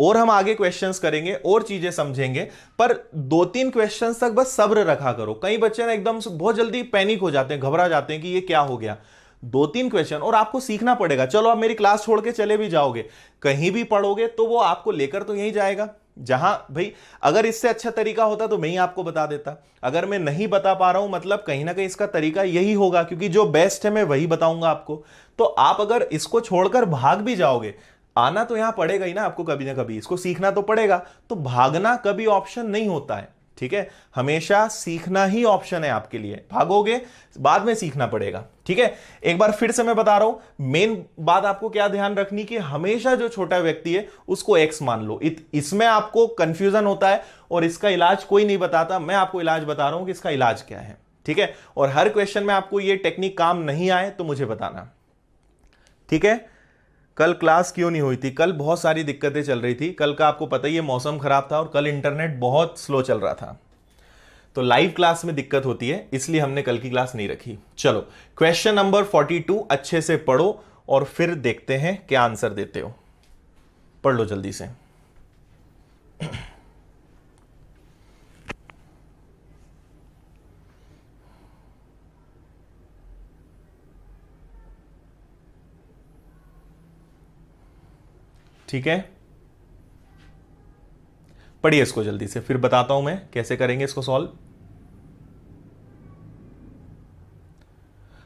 और हम आगे क्वेश्चंस करेंगे और चीजें समझेंगे, पर 2-3 क्वेश्चंस तक बस सब्र रखा करो। कई बच्चे ना एकदम बहुत जल्दी पैनिक हो जाते हैं, घबरा जाते हैं कि ये क्या हो गया। 2-3 क्वेश्चन और आपको सीखना पड़ेगा। चलो आप मेरी क्लास छोड़ के चले भी जाओगे, कहीं भी पढ़ोगे तो वो आपको लेकर तो यहीं जाएगा। जहां भाई अगर इससे अच्छा तरीका होता तो मैं ही आपको बता देता। अगर मैं नहीं बता पा रहा हूं मतलब कहीं ना कहीं इसका तरीका यही होगा, क्योंकि जो बेस्ट है मैं वही बताऊंगा आपको। तो आप अगर इसको छोड़कर भाग भी जाओगे, आना तो यहां पड़ेगा ही ना आपको, कभी ना कभी इसको सीखना तो पड़ेगा। तो भागना कभी ऑप्शन नहीं होता है, ठीक है, हमेशा सीखना ही ऑप्शन है आपके लिए, भागोगे बाद में सीखना पड़ेगा। ठीक है, एक बार फिर से मैं बता रहा हूं, मेन बात आपको क्या ध्यान रखनी कि हमेशा जो छोटा व्यक्ति है उसको एक्स मान लो। इसमें आपको कंफ्यूजन होता है और इसका इलाज कोई नहीं बताता, मैं आपको इलाज बता रहा हूं कि इसका इलाज क्या है। ठीक है, और हर क्वेश्चन में आपको ये टेक्निक काम नहीं आए तो मुझे बताना। ठीक है, कल क्लास क्यों नहीं हुई थी? कल बहुत सारी दिक्कतें चल रही थी। कल का आपको पता ही है मौसम खराब था और कल इंटरनेट बहुत स्लो चल रहा था, तो लाइव क्लास में दिक्कत होती है, इसलिए हमने कल की क्लास नहीं रखी। चलो क्वेश्चन नंबर 42 अच्छे से पढ़ो और फिर देखते हैं क्या आंसर देते हो। पढ़ लो जल्दी से। ठीक है, पढ़िए इसको जल्दी से, फिर बताता हूं मैं कैसे करेंगे इसको सॉल्व।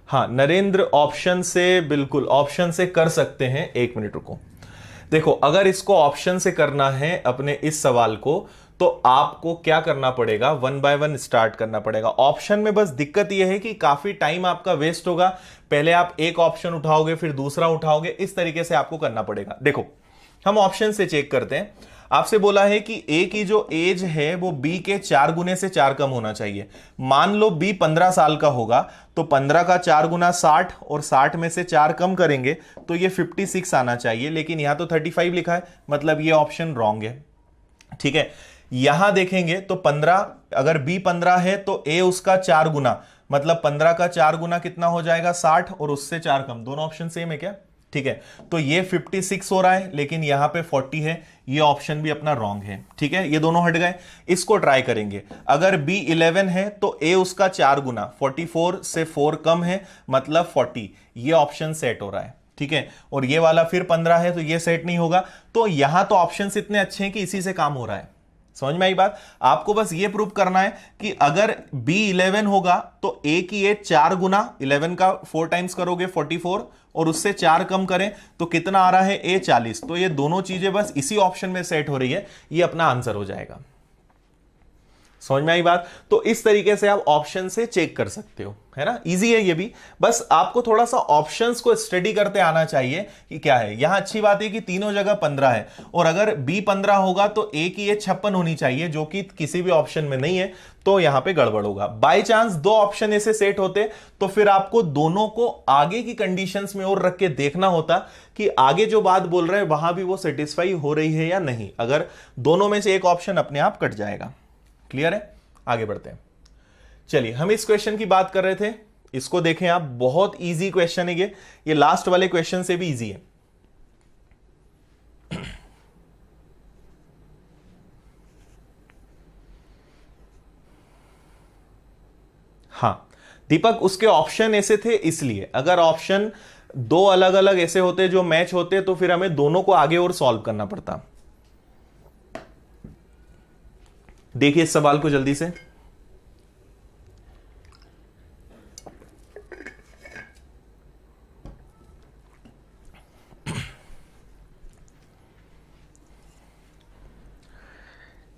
हाँ नरेंद्र, ऑप्शन से, बिल्कुल ऑप्शन से कर सकते हैं। एक मिनट रुको, देखो अगर इसको ऑप्शन से करना है अपने इस सवाल को, तो आपको क्या करना पड़ेगा, 1 बाय 1 स्टार्ट करना पड़ेगा। ऑप्शन में बस दिक्कत यह है कि काफी टाइम आपका वेस्ट होगा, पहले आप एक ऑप्शन उठाओगे फिर दूसरा उठाओगे, इस तरीके से आपको करना पड़ेगा। देखो हम ऑप्शन से चेक करते हैं। आपसे बोला है कि ए की जो एज है वो बी के 4 गुने से 4 कम होना चाहिए। मान लो बी 15 साल का होगा, तो 15 का 4 गुना 60 और 60 में से 4 कम करेंगे तो ये 56 आना चाहिए, लेकिन यहां तो 35 लिखा है, मतलब ये ऑप्शन रॉन्ग है। ठीक है, यहां देखेंगे तो 15, अगर बी 15 है तो ए उसका 4 गुना, मतलब 15 का 4 गुना कितना हो जाएगा 60 और उससे 4 कम, दोनों ऑप्शन सेम है क्या? ठीक है, तो ये 56 हो रहा है, लेकिन यहां पे 40 है, ये ऑप्शन भी अपना रॉन्ग है। ठीक है, ये दोनों हट गए। इसको ट्राई करेंगे, अगर बी 11 है तो ए उसका 4 गुना, 44 से 4 कम है मतलब 40, ये ऑप्शन सेट हो रहा है। ठीक है, और ये वाला फिर 15 है तो ये सेट नहीं होगा। तो यहां तो ऑप्शंस इतने अच्छे हैं कि इसी से काम हो रहा है। समझ में आई बात? आपको बस ये प्रूव करना है कि अगर B 11 होगा तो A की एज 4 गुना, 11 का 4 टाइम्स करोगे 44 और उससे 4 कम करें तो कितना आ रहा है A 40। तो ये दोनों चीजें बस इसी ऑप्शन में सेट हो रही है, ये अपना आंसर हो जाएगा। समझ में आई बात? तो इस तरीके से आप ऑप्शन से चेक कर सकते हो, है ना, इजी है ये भी। बस आपको थोड़ा सा ऑप्शंस को स्टडी करते आना चाहिए कि क्या है। यहां अच्छी बात है कि तीनों जगह 15 है, और अगर बी 15 होगा तो ए की एज 56 होनी चाहिए, जो कि किसी भी ऑप्शन में नहीं है, तो यहां पे गड़बड़ होगा। बाई चांस दो ऑप्शन ऐसे सेट होते तो फिर आपको दोनों को आगे की कंडीशंस में और रख के देखना होता कि आगे जो बात बोल रहे हैं वहां भी वो सेटिस्फाई हो रही है या नहीं। अगर दोनों में से एक ऑप्शन अपने आप कट जाएगा। क्लियर है? आगे बढ़ते हैं। चलिए, हम इस क्वेश्चन की बात कर रहे थे, इसको देखें आप, बहुत इजी क्वेश्चन है ये लास्ट वाले क्वेश्चन से भी इजी है। हां दीपक, उसके ऑप्शन ऐसे थे इसलिए, अगर ऑप्शन दो अलग अलग ऐसे होते जो मैच होते तो फिर हमें दोनों को आगे और सॉल्व करना पड़ता। देखिए इस सवाल को जल्दी से।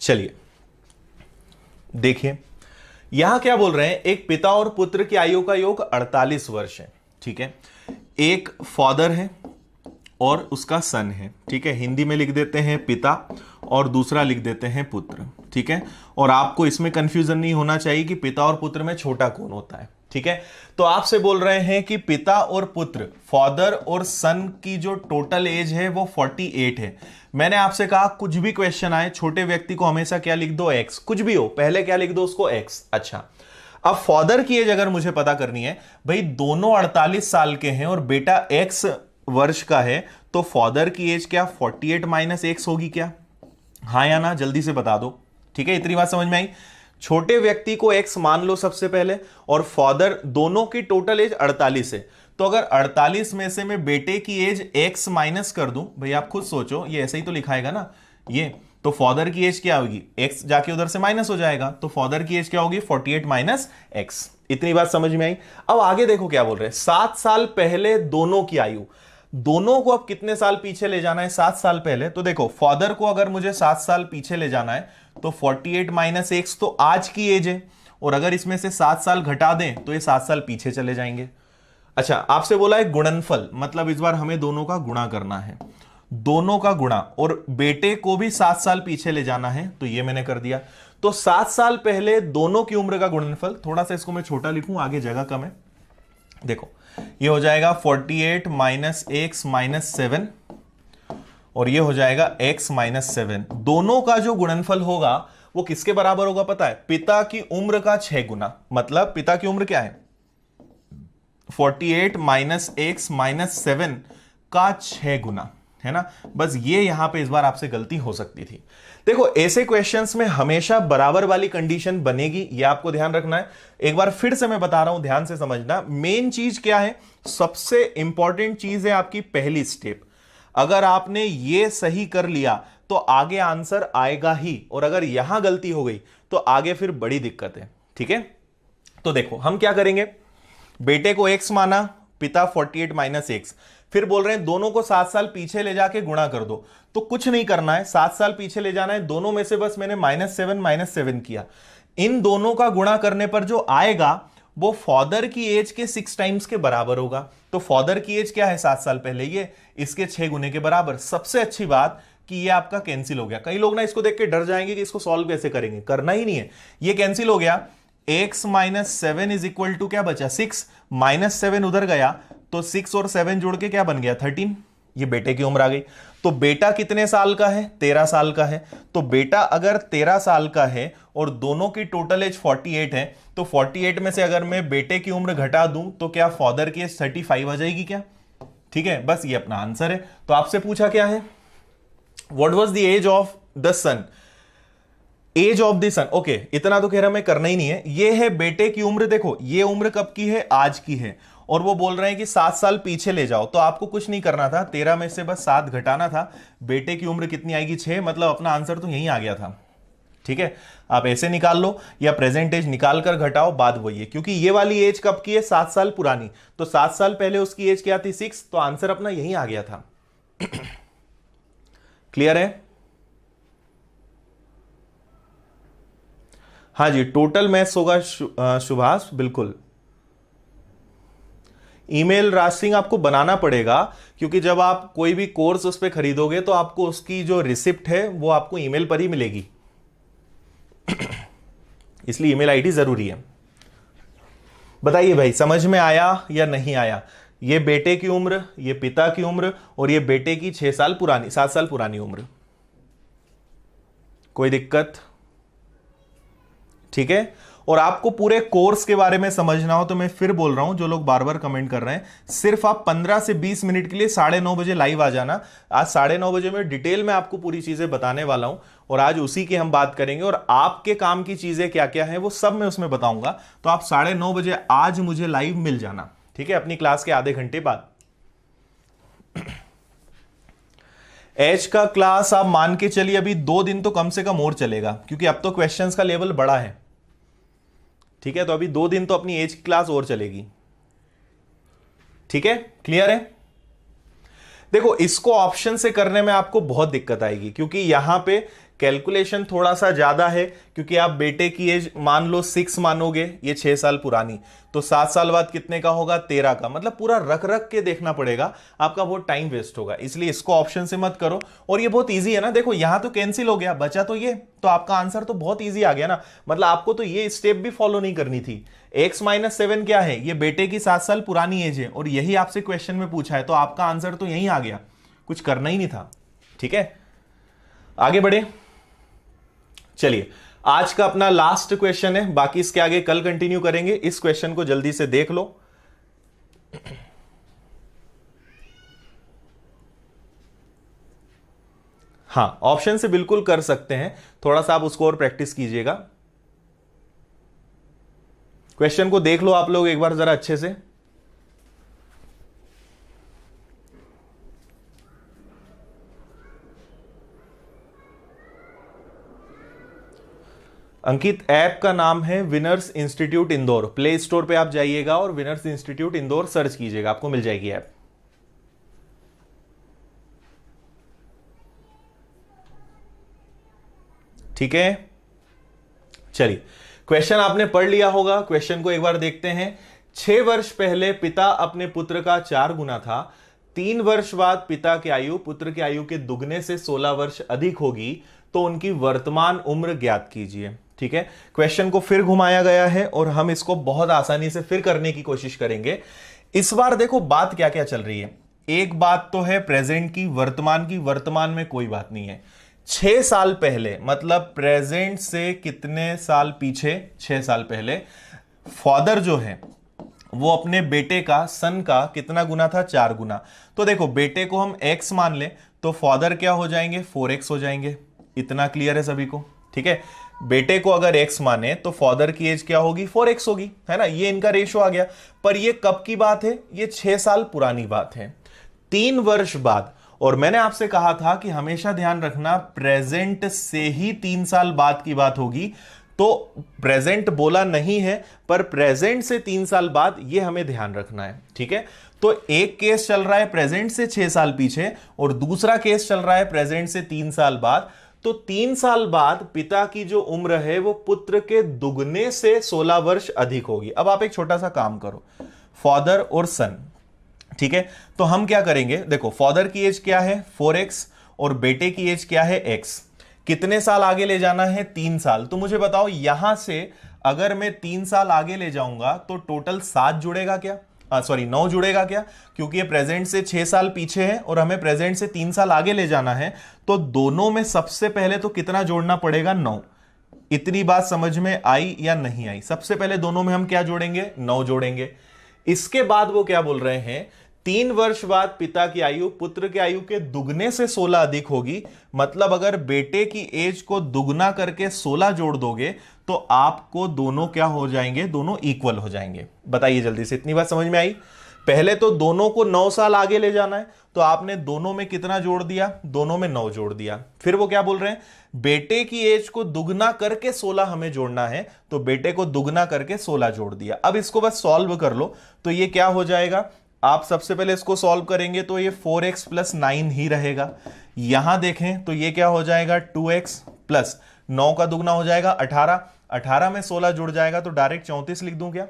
चलिए देखिए, यहां क्या बोल रहे हैं, एक पिता और पुत्र की आयु का योग 48 वर्ष है। ठीक है, एक फादर है और उसका सन है। ठीक है, हिंदी में लिख देते हैं पिता और दूसरा लिख देते हैं पुत्र। ठीक है, और आपको इसमें कंफ्यूजन नहीं होना चाहिए कि पिता और पुत्र में छोटा कौन होता है। ठीक है, तो आपसे बोल रहे हैं कि पिता और पुत्र, फादर और सन की जो टोटल एज है वो 48 है। मैंने आपसे कहा कुछ भी क्वेश्चन आए, छोटे व्यक्ति को हमेशा क्या लिख दो, एक्स, कुछ भी हो पहले क्या लिख दो उसको, एक्स। अच्छा, अब फादर की एज अगर मुझे पता करनी है, भाई दोनों 48 साल के हैं और बेटा एक्स वर्ष का है, तो फादर की एज क्या 48 माइनस एक्स होगी क्या? हाँ या ना, जल्दी से बता दो। ठीक है, इतनी बात समझ में आई। छोटे व्यक्ति को एक्स मान लो सबसे पहले, और फादर, दोनों की टोटल एज 48 है, तो अगर 48 में से मैं बेटे की एज एक्स माइनस कर दूं, भाई आप खुद सोचो, ये ऐसे ही तो लिखाएगा ना ये, तो फादर की एज क्या होगी, एक्स जाके उधर से माइनस हो जाएगा, तो फादर की एज क्या होगी 48 माइनस एक्स। इतनी बात समझ में आई। अब आगे देखो क्या बोल रहे हैं, 7 साल पहले दोनों की आयु, दोनों को अब कितने साल पीछे ले जाना है, 7 साल पहले। तो देखो फादर को अगर मुझे 7 साल पीछे ले जाना है तो 48 माइनस एक्स तो आज की एज है, और अगर इसमें से 7 साल घटा दें तो ये 7 साल पीछे चले जाएंगे। अच्छा, आपसे बोला है गुणनफल, मतलब इस बार हमें दोनों का गुणा करना है, दोनों का गुणा, और बेटे को भी 7 साल पीछे ले जाना है, तो ये मैंने कर दिया। तो 7 साल पहले दोनों की उम्र का गुणनफल, थोड़ा सा इसको मैं छोटा लिखूं, आगे जगह कम है। देखो ये हो जाएगा 48 माइनस एक्स माइनस 7, और ये हो जाएगा x माइनस 7। दोनों का जो गुणनफल होगा वो किसके बराबर होगा पता है? पिता की उम्र का 6 गुना। मतलब पिता की उम्र क्या है? 48 माइनस एक्स माइनस 7 का 6 गुना, है ना। बस ये यहां पे इस बार आपसे गलती हो सकती थी। देखो ऐसे क्वेश्चंस में हमेशा बराबर वाली कंडीशन बनेगी, ये आपको ध्यान रखना है। एक बार फिर से मैं बता रहा हूं, ध्यान से समझना। मेन चीज क्या है? सबसे इंपॉर्टेंट चीज है आपकी पहली स्टेप। अगर आपने ये सही कर लिया तो आगे आंसर आएगा ही, और अगर यहां गलती हो गई तो आगे फिर बड़ी दिक्कत है। ठीक है, तो देखो हम क्या करेंगे। बेटे को x माना, पिता 48 माइनस एक्स, फिर बोल रहे हैं दोनों को 7 साल पीछे ले जाके गुणा कर दो। तो कुछ नहीं करना है, 7 साल पीछे ले जाना है, दोनों में से बस मैंने माइनस सेवन किया। इन दोनों का गुणा करने पर जो आएगा वो फादर की एज के 6 टाइम्स के बराबर होगा। तो फादर की एज क्या है 7 साल पहले, ये इसके 6 गुने के बराबर। सबसे अच्छी बात कि ये आपका कैंसिल हो गया। कई लोग ना इसको देख के डर जाएंगे कि इसको सॉल्व कैसे करेंगे, करना ही नहीं है, ये कैंसिल हो गया। x minus 7 is equal to क्या बचा? 6, माइनस 7 उधर गया तो 6 और 7 जोड़ के क्या बन गया? 13। ये बेटे की उम्र आ गई। तो बेटा कितने साल का है? 13 साल का है। तो बेटा अगर 13 साल का है और दोनों की टोटल एज 48 है, तो 48 में से अगर मैं बेटे की उम्र घटा दूं तो क्या फादर की एज 35 आ जाएगी क्या? ठीक है, बस ये अपना आंसर है। तो आपसे पूछा क्या है? What was the age of the son? Age of the son, okay, इतना तो कह रहा मैं करना ही नहीं है। ये है बेटे की उम्र। देखो ये उम्र कब की है? आज की है। और वो बोल रहे हैं कि 7 साल पीछे ले जाओ, तो आपको कुछ नहीं करना था, 13 में से बस 7 घटाना था। बेटे की उम्र कितनी आएगी? 6। मतलब अपना आंसर तो यहीं आ गया था। ठीक है, आप ऐसे निकाल लो या प्रेजेंट एज निकाल कर घटाओ, बात वही है। क्योंकि ये वाली एज कब की है? 7 साल पुरानी। तो 7 साल पहले उसकी एज क्या थी? 6। तो आंसर अपना यहीं आ गया था। क्लियर है? हाँ जी, टोटल मैथ्स होगा सुभाष, बिल्कुल। ईमेल राज सिंह आपको बनाना पड़ेगा, क्योंकि जब आप कोई भी कोर्स उस पर खरीदोगे तो आपको उसकी जो रिसिप्ट है वो आपको ईमेल पर ही मिलेगी। इसलिए ईमेल आईडी जरूरी है। बताइए भाई, समझ में आया या नहीं आया? ये बेटे की उम्र, ये पिता की उम्र, और ये बेटे की 6 साल पुरानी, 7 साल पुरानी उम्र। कोई दिक्कत? ठीक है। और आपको पूरे कोर्स के बारे में समझना हो तो मैं फिर बोल रहा हूं, जो लोग बार बार कमेंट कर रहे हैं, सिर्फ आप 15 से 20 मिनट के लिए 9:30 बजे लाइव आ जाना। आज 9:30 बजे में डिटेल में आपको पूरी चीजें बताने वाला हूं, और आज उसी की हम बात करेंगे। और आपके काम की चीजें क्या क्या है वो सब मैं उसमें बताऊंगा। तो आप 9:30 बजे आज मुझे लाइव मिल जाना, ठीक है, अपनी क्लास के आधे घंटे बाद। एच का क्लास आप मान के चलिए अभी 2 दिन तो कम से कम और चलेगा, क्योंकि अब तो क्वेश्चंस का लेवल बड़ा है। ठीक है, तो अभी 2 दिन तो अपनी एज की क्लास और चलेगी। ठीक है, क्लियर है? देखो इसको ऑप्शन से करने में आपको बहुत दिक्कत आएगी, क्योंकि यहां पे कैलकुलेशन थोड़ा सा ज्यादा है। क्योंकि आप बेटे की एज मान लो 6 मानोगे, ये 6 साल पुरानी, तो 7 साल बाद कितने का होगा? 13 का। मतलब पूरा रख रख के देखना पड़ेगा, आपका बहुत टाइम वेस्ट होगा। इसलिए इसको ऑप्शन से मत करो। और ये बहुत ईजी है ना, देखो यहां तो कैंसिल हो गया, बचा तो ये, तो आपका आंसर तो बहुत ईजी आ गया ना। मतलब आपको तो ये स्टेप भी फॉलो नहीं करनी थी। x माइनस 7 क्या है? ये बेटे की 7 साल पुरानी एज है, और यही आपसे क्वेश्चन में पूछा है, तो आपका आंसर तो यहीं आ गया, कुछ करना ही नहीं था। ठीक है, आगे बढ़े। चलिए, आज का अपना लास्ट क्वेश्चन है, बाकी इसके आगे कल कंटिन्यू करेंगे। इस क्वेश्चन को जल्दी से देख लो। हाँ, ऑप्शन से बिल्कुल कर सकते हैं, थोड़ा सा आप उसको और प्रैक्टिस कीजिएगा। क्वेश्चन को देख लो आप लोग एक बार जरा अच्छे से। अंकित, ऐप का नाम है winners institute Indore. Play store पे आप जाइएगा और विनर्स इंस्टीट्यूट इंदौर सर्च कीजिएगा, आपको मिल जाएगी ऐप। ठीक है, चलिए क्वेश्चन आपने पढ़ लिया होगा, क्वेश्चन को एक बार देखते हैं। 6 वर्ष पहले पिता अपने पुत्र का 4 गुना था, 3 वर्ष बाद पिता की आयु पुत्र की आयु के दुगने से 16 वर्ष अधिक होगी, तो उनकी वर्तमान उम्र ज्ञात कीजिए। ठीक है, क्वेश्चन को फिर घुमाया गया है और हम इसको बहुत आसानी से फिर करने की कोशिश करेंगे। इस बार देखो बात क्या क्या चल रही है। एक बात तो है प्रेजेंट की, वर्तमान में कोई बात नहीं है। 6 साल पहले मतलब प्रेजेंट से कितने साल पीछे, 6 साल पहले फादर जो है वो अपने बेटे का, सन का कितना गुना था, 4 गुना। तो देखो बेटे को हम x मान ले तो फादर क्या हो जाएंगे, 4x हो जाएंगे। इतना क्लियर है सभी को? ठीक है, बेटे को अगर x माने तो फादर की एज क्या होगी, 4x होगी, है ना। ये इनका रेशो आ गया। पर ये कब की बात है, ये 6 साल पुरानी बात है। 3 वर्ष बाद, और मैंने आपसे कहा था कि हमेशा ध्यान रखना प्रेजेंट से ही 3 साल बाद की बात होगी, तो प्रेजेंट बोला नहीं है पर प्रेजेंट से 3 साल बाद, ये हमें ध्यान रखना है। ठीक है, तो एक केस चल रहा है प्रेजेंट से 6 साल पीछे और दूसरा केस चल रहा है प्रेजेंट से 3 साल बाद। तो 3 साल बाद पिता की जो उम्र है वो पुत्र के दुगने से 16 वर्ष अधिक होगी। अब आप एक छोटा सा काम करो, फादर और सन। ठीक है, तो हम क्या करेंगे, देखो फादर की एज क्या है 4x और बेटे की एज क्या है x। कितने साल आगे ले जाना है, 3 साल। तो मुझे बताओ यहां से अगर मैं 3 साल आगे ले जाऊंगा तो टोटल 7 जुड़ेगा क्या, 9 जुड़ेगा क्या, क्योंकि ये प्रेजेंट से 6 साल पीछे है और हमें प्रेजेंट से 3 साल आगे ले जाना है। तो दोनों में सबसे पहले तो कितना जोड़ना पड़ेगा, 9। इतनी बात समझ में आई या नहीं आई? सबसे पहले दोनों में हम क्या जोड़ेंगे, 9 जोड़ेंगे। इसके बाद वो क्या बोल रहे हैं, 3 वर्ष बाद पिता की आयु पुत्र की आयु के दुगने से 16 अधिक होगी। मतलब अगर बेटे की एज को दुगना करके 16 जोड़ दोगे तो आपको दोनों क्या हो जाएंगे, दोनों इक्वल हो जाएंगे। बताइए जल्दी से, इतनी बात समझ में आई? पहले तो दोनों को 9 साल आगे ले जाना है, तो आपने दोनों में कितना जोड़ दिया, दोनों में 9 जोड़ दिया। फिर वो क्या बोल रहे हैं, बेटे की एज को दुगना करके 16 हमें जोड़ना है, तो बेटे को दुगना करके 16 जोड़ दिया। अब इसको बस सॉल्व कर लो, तो ये क्या हो जाएगा, आप सबसे पहले इसको सॉल्व करेंगे तो ये 4x + 9 ही रहेगा। यहां देखें तो ये क्या हो जाएगा, 2x + 9 का दुगना हो जाएगा 18। 18 में 16 जुड़ जाएगा तो डायरेक्ट 34 लिख दूं क्या,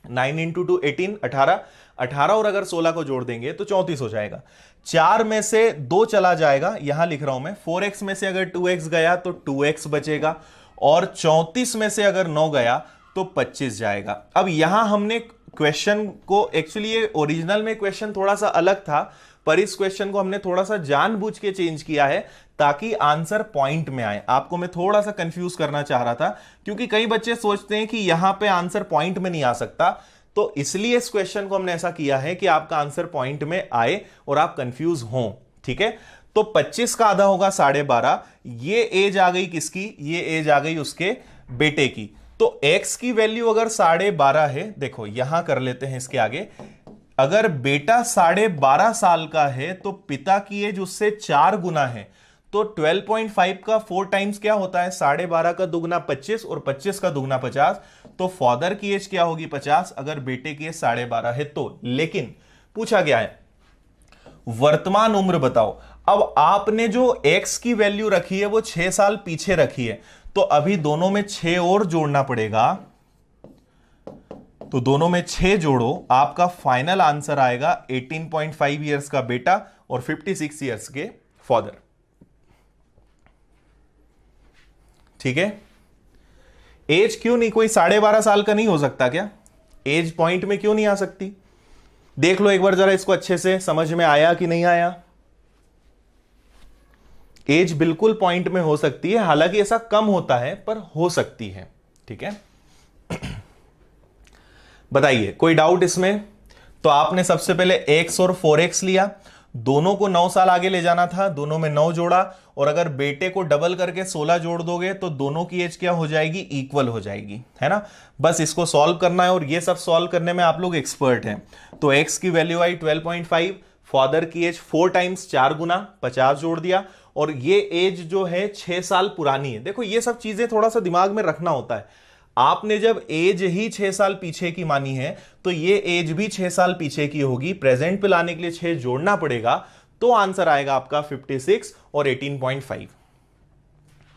9 × 2 18, 18 और अगर 16 को जोड़ देंगे तो 34 हो जाएगा। 4 में से 2 चला जाएगा, यहां लिख रहा हूं मैं। 4x में से अगर 2x गया तो 2x बचेगा और 34 में से अगर 9 गया तो 25 जाएगा। अब यहां हमने क्वेश्चन को, एक्चुअली ये ओरिजिनल में क्वेश्चन थोड़ा सा अलग था, पर इस क्वेश्चन को हमने थोड़ा सा जानबूझ के चेंज किया है ताकि आंसर पॉइंट में आए। आपको मैं थोड़ा सा कंफ्यूज करना चाह रहा था, क्योंकि कई बच्चे सोचते हैं कि यहां पे आंसर पॉइंट में नहीं आ सकता, तो इसलिए इस क्वेश्चन को हमने ऐसा किया है कि आपका आंसर पॉइंट में आए और आप कंफ्यूज हो। ठीक है, तो 25 का आधा होगा 12.5। ये एज आ गई किसकी, ये एज आ गई उसके बेटे की। तो x की वैल्यू अगर 12.5 है, देखो यहां कर लेते हैं इसके आगे, अगर बेटा 12.5 साल का है तो पिता की एज उससे 4 गुना है, तो 12.5 का 4 टाइम्स क्या होता है, 12.5 का दुगना 25 और 25 का दुगना 50। तो फादर की एज क्या होगी, 50, अगर बेटे की एज 12.5 है तो। लेकिन पूछा गया है वर्तमान उम्र बताओ। अब आपने जो x की वैल्यू रखी है वो 6 साल पीछे रखी है, तो अभी दोनों में 6 और जोड़ना पड़ेगा। तो दोनों में 6 जोड़ो, आपका फाइनल आंसर आएगा 18.5 ईयर्स का बेटा और 56 ईयर्स के फादर। ठीक है, एज क्यों नहीं, कोई 12.5 साल का नहीं हो सकता क्या, एज पॉइंट में क्यों नहीं आ सकती? देख लो एक बार जरा इसको अच्छे से, समझ में आया कि नहीं आया? एज बिल्कुल पॉइंट में हो सकती है, हालांकि ऐसा कम होता है पर हो सकती है। ठीक है, बताइए कोई डाउट इसमें? तो आपने सबसे पहले x और 4x लिया, दोनों को 9 साल आगे ले जाना था, दोनों में 9 जोड़ा, और अगर बेटे को डबल करके 16 जोड़ दोगे तो दोनों की एज क्या हो जाएगी, इक्वल हो जाएगी, है ना। बस इसको सॉल्व करना है और ये सब सॉल्व करने में आप लोग एक्सपर्ट हैं। तो x की वैल्यू आई 12.5, फादर की एज 4 टाइम्स 4 गुना 50 जोड़ दिया, और ये एज जो है 6 साल पुरानी है। देखो ये सब चीजें थोड़ा सा दिमाग में रखना होता है। आपने जब एज ही 6 साल पीछे की मानी है तो ये एज भी 6 साल पीछे की होगी। प्रेजेंट पे लाने के लिए 6 जोड़ना पड़ेगा, तो आंसर आएगा आपका 56 और 18.5।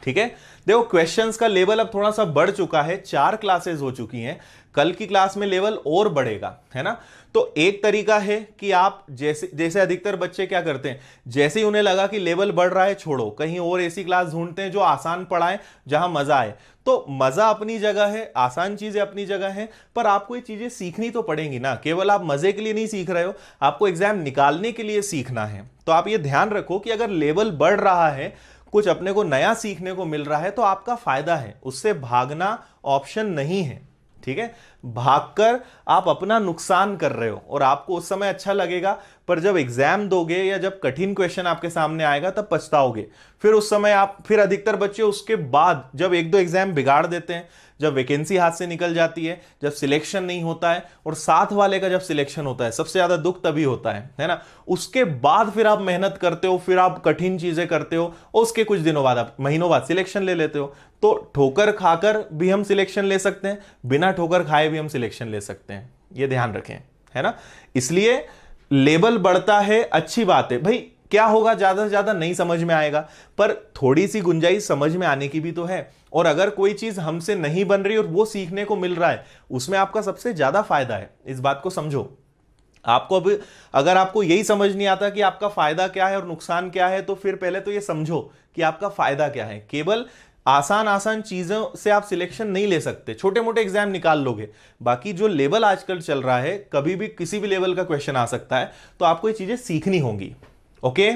ठीक है। देखो क्वेश्चंस का लेवल अब थोड़ा सा बढ़ चुका है, 4 क्लासेस हो चुकी हैं, कल की क्लास में लेवल और बढ़ेगा, है ना। तो एक तरीका है कि आप जैसे जैसे अधिकतर बच्चे क्या करते हैं, जैसे ही उन्हें लगा कि लेवल बढ़ रहा है, छोड़ो, कहीं और ऐसी क्लास ढूंढते हैं जो आसान पढ़ाए, जहां मजा आए। तो मजा अपनी जगह है, आसान चीजें अपनी जगह है, पर आपको ये चीजें सीखनी तो पड़ेंगी ना। केवल आप मजे के लिए नहीं सीख रहे हो, आपको एग्जाम निकालने के लिए सीखना है। तो आप ये ध्यान रखो कि अगर लेवल बढ़ रहा है, कुछ अपने को नया सीखने को मिल रहा है, तो आपका फायदा है, उससे भागना ऑप्शन नहीं है, ठीक है। भागकर आप अपना नुकसान कर रहे हो और आपको उस समय अच्छा लगेगा, पर जब एग्जाम दोगे या जब कठिन क्वेश्चन आपके सामने आएगा तब पछताओगे। फिर उस समय आप, फिर अधिकतर बच्चे उसके बाद जब 1-2 एग्जाम बिगाड़ देते हैं, जब वैकेंसी हाथ से निकल जाती है, जब सिलेक्शन नहीं होता है, और साथ वाले का जब सिलेक्शन होता है, सबसे ज्यादा दुख तभी होता है ना। उसके बाद फिर आप मेहनत करते हो, फिर आप कठिन चीजें करते हो, और उसके कुछ दिनों बाद, आप महीनों बाद सिलेक्शन ले लेते हो। तो ठोकर खाकर भी हम सिलेक्शन ले सकते हैं, बिना ठोकर खाए भी हम सिलेक्शन ले सकते हैं, ये ध्यान रखें, है ना। इसलिए लेवल बढ़ता है, अच्छी बात है भाई। क्या होगा, ज्यादा से ज्यादा नहीं समझ में आएगा, पर थोड़ी सी गुंजाइश समझ में आने की भी तो है। और अगर कोई चीज हमसे नहीं बन रही और वो सीखने को मिल रहा है, उसमें आपका सबसे ज्यादा फायदा है, इस बात को समझो। आपको अब अगर आपको यही समझ नहीं आता कि आपका फायदा क्या है और नुकसान क्या है, तो फिर पहले तो ये समझो कि आपका फायदा क्या है। केवल आसान आसान चीजों से आप सिलेक्शन नहीं ले सकते, छोटे मोटे एग्जाम निकाल लोगे, बाकी जो लेवल आजकल चल रहा है, कभी भी किसी भी लेवल का क्वेश्चन आ सकता है, तो आपको ये चीजें सीखनी होंगी। ओके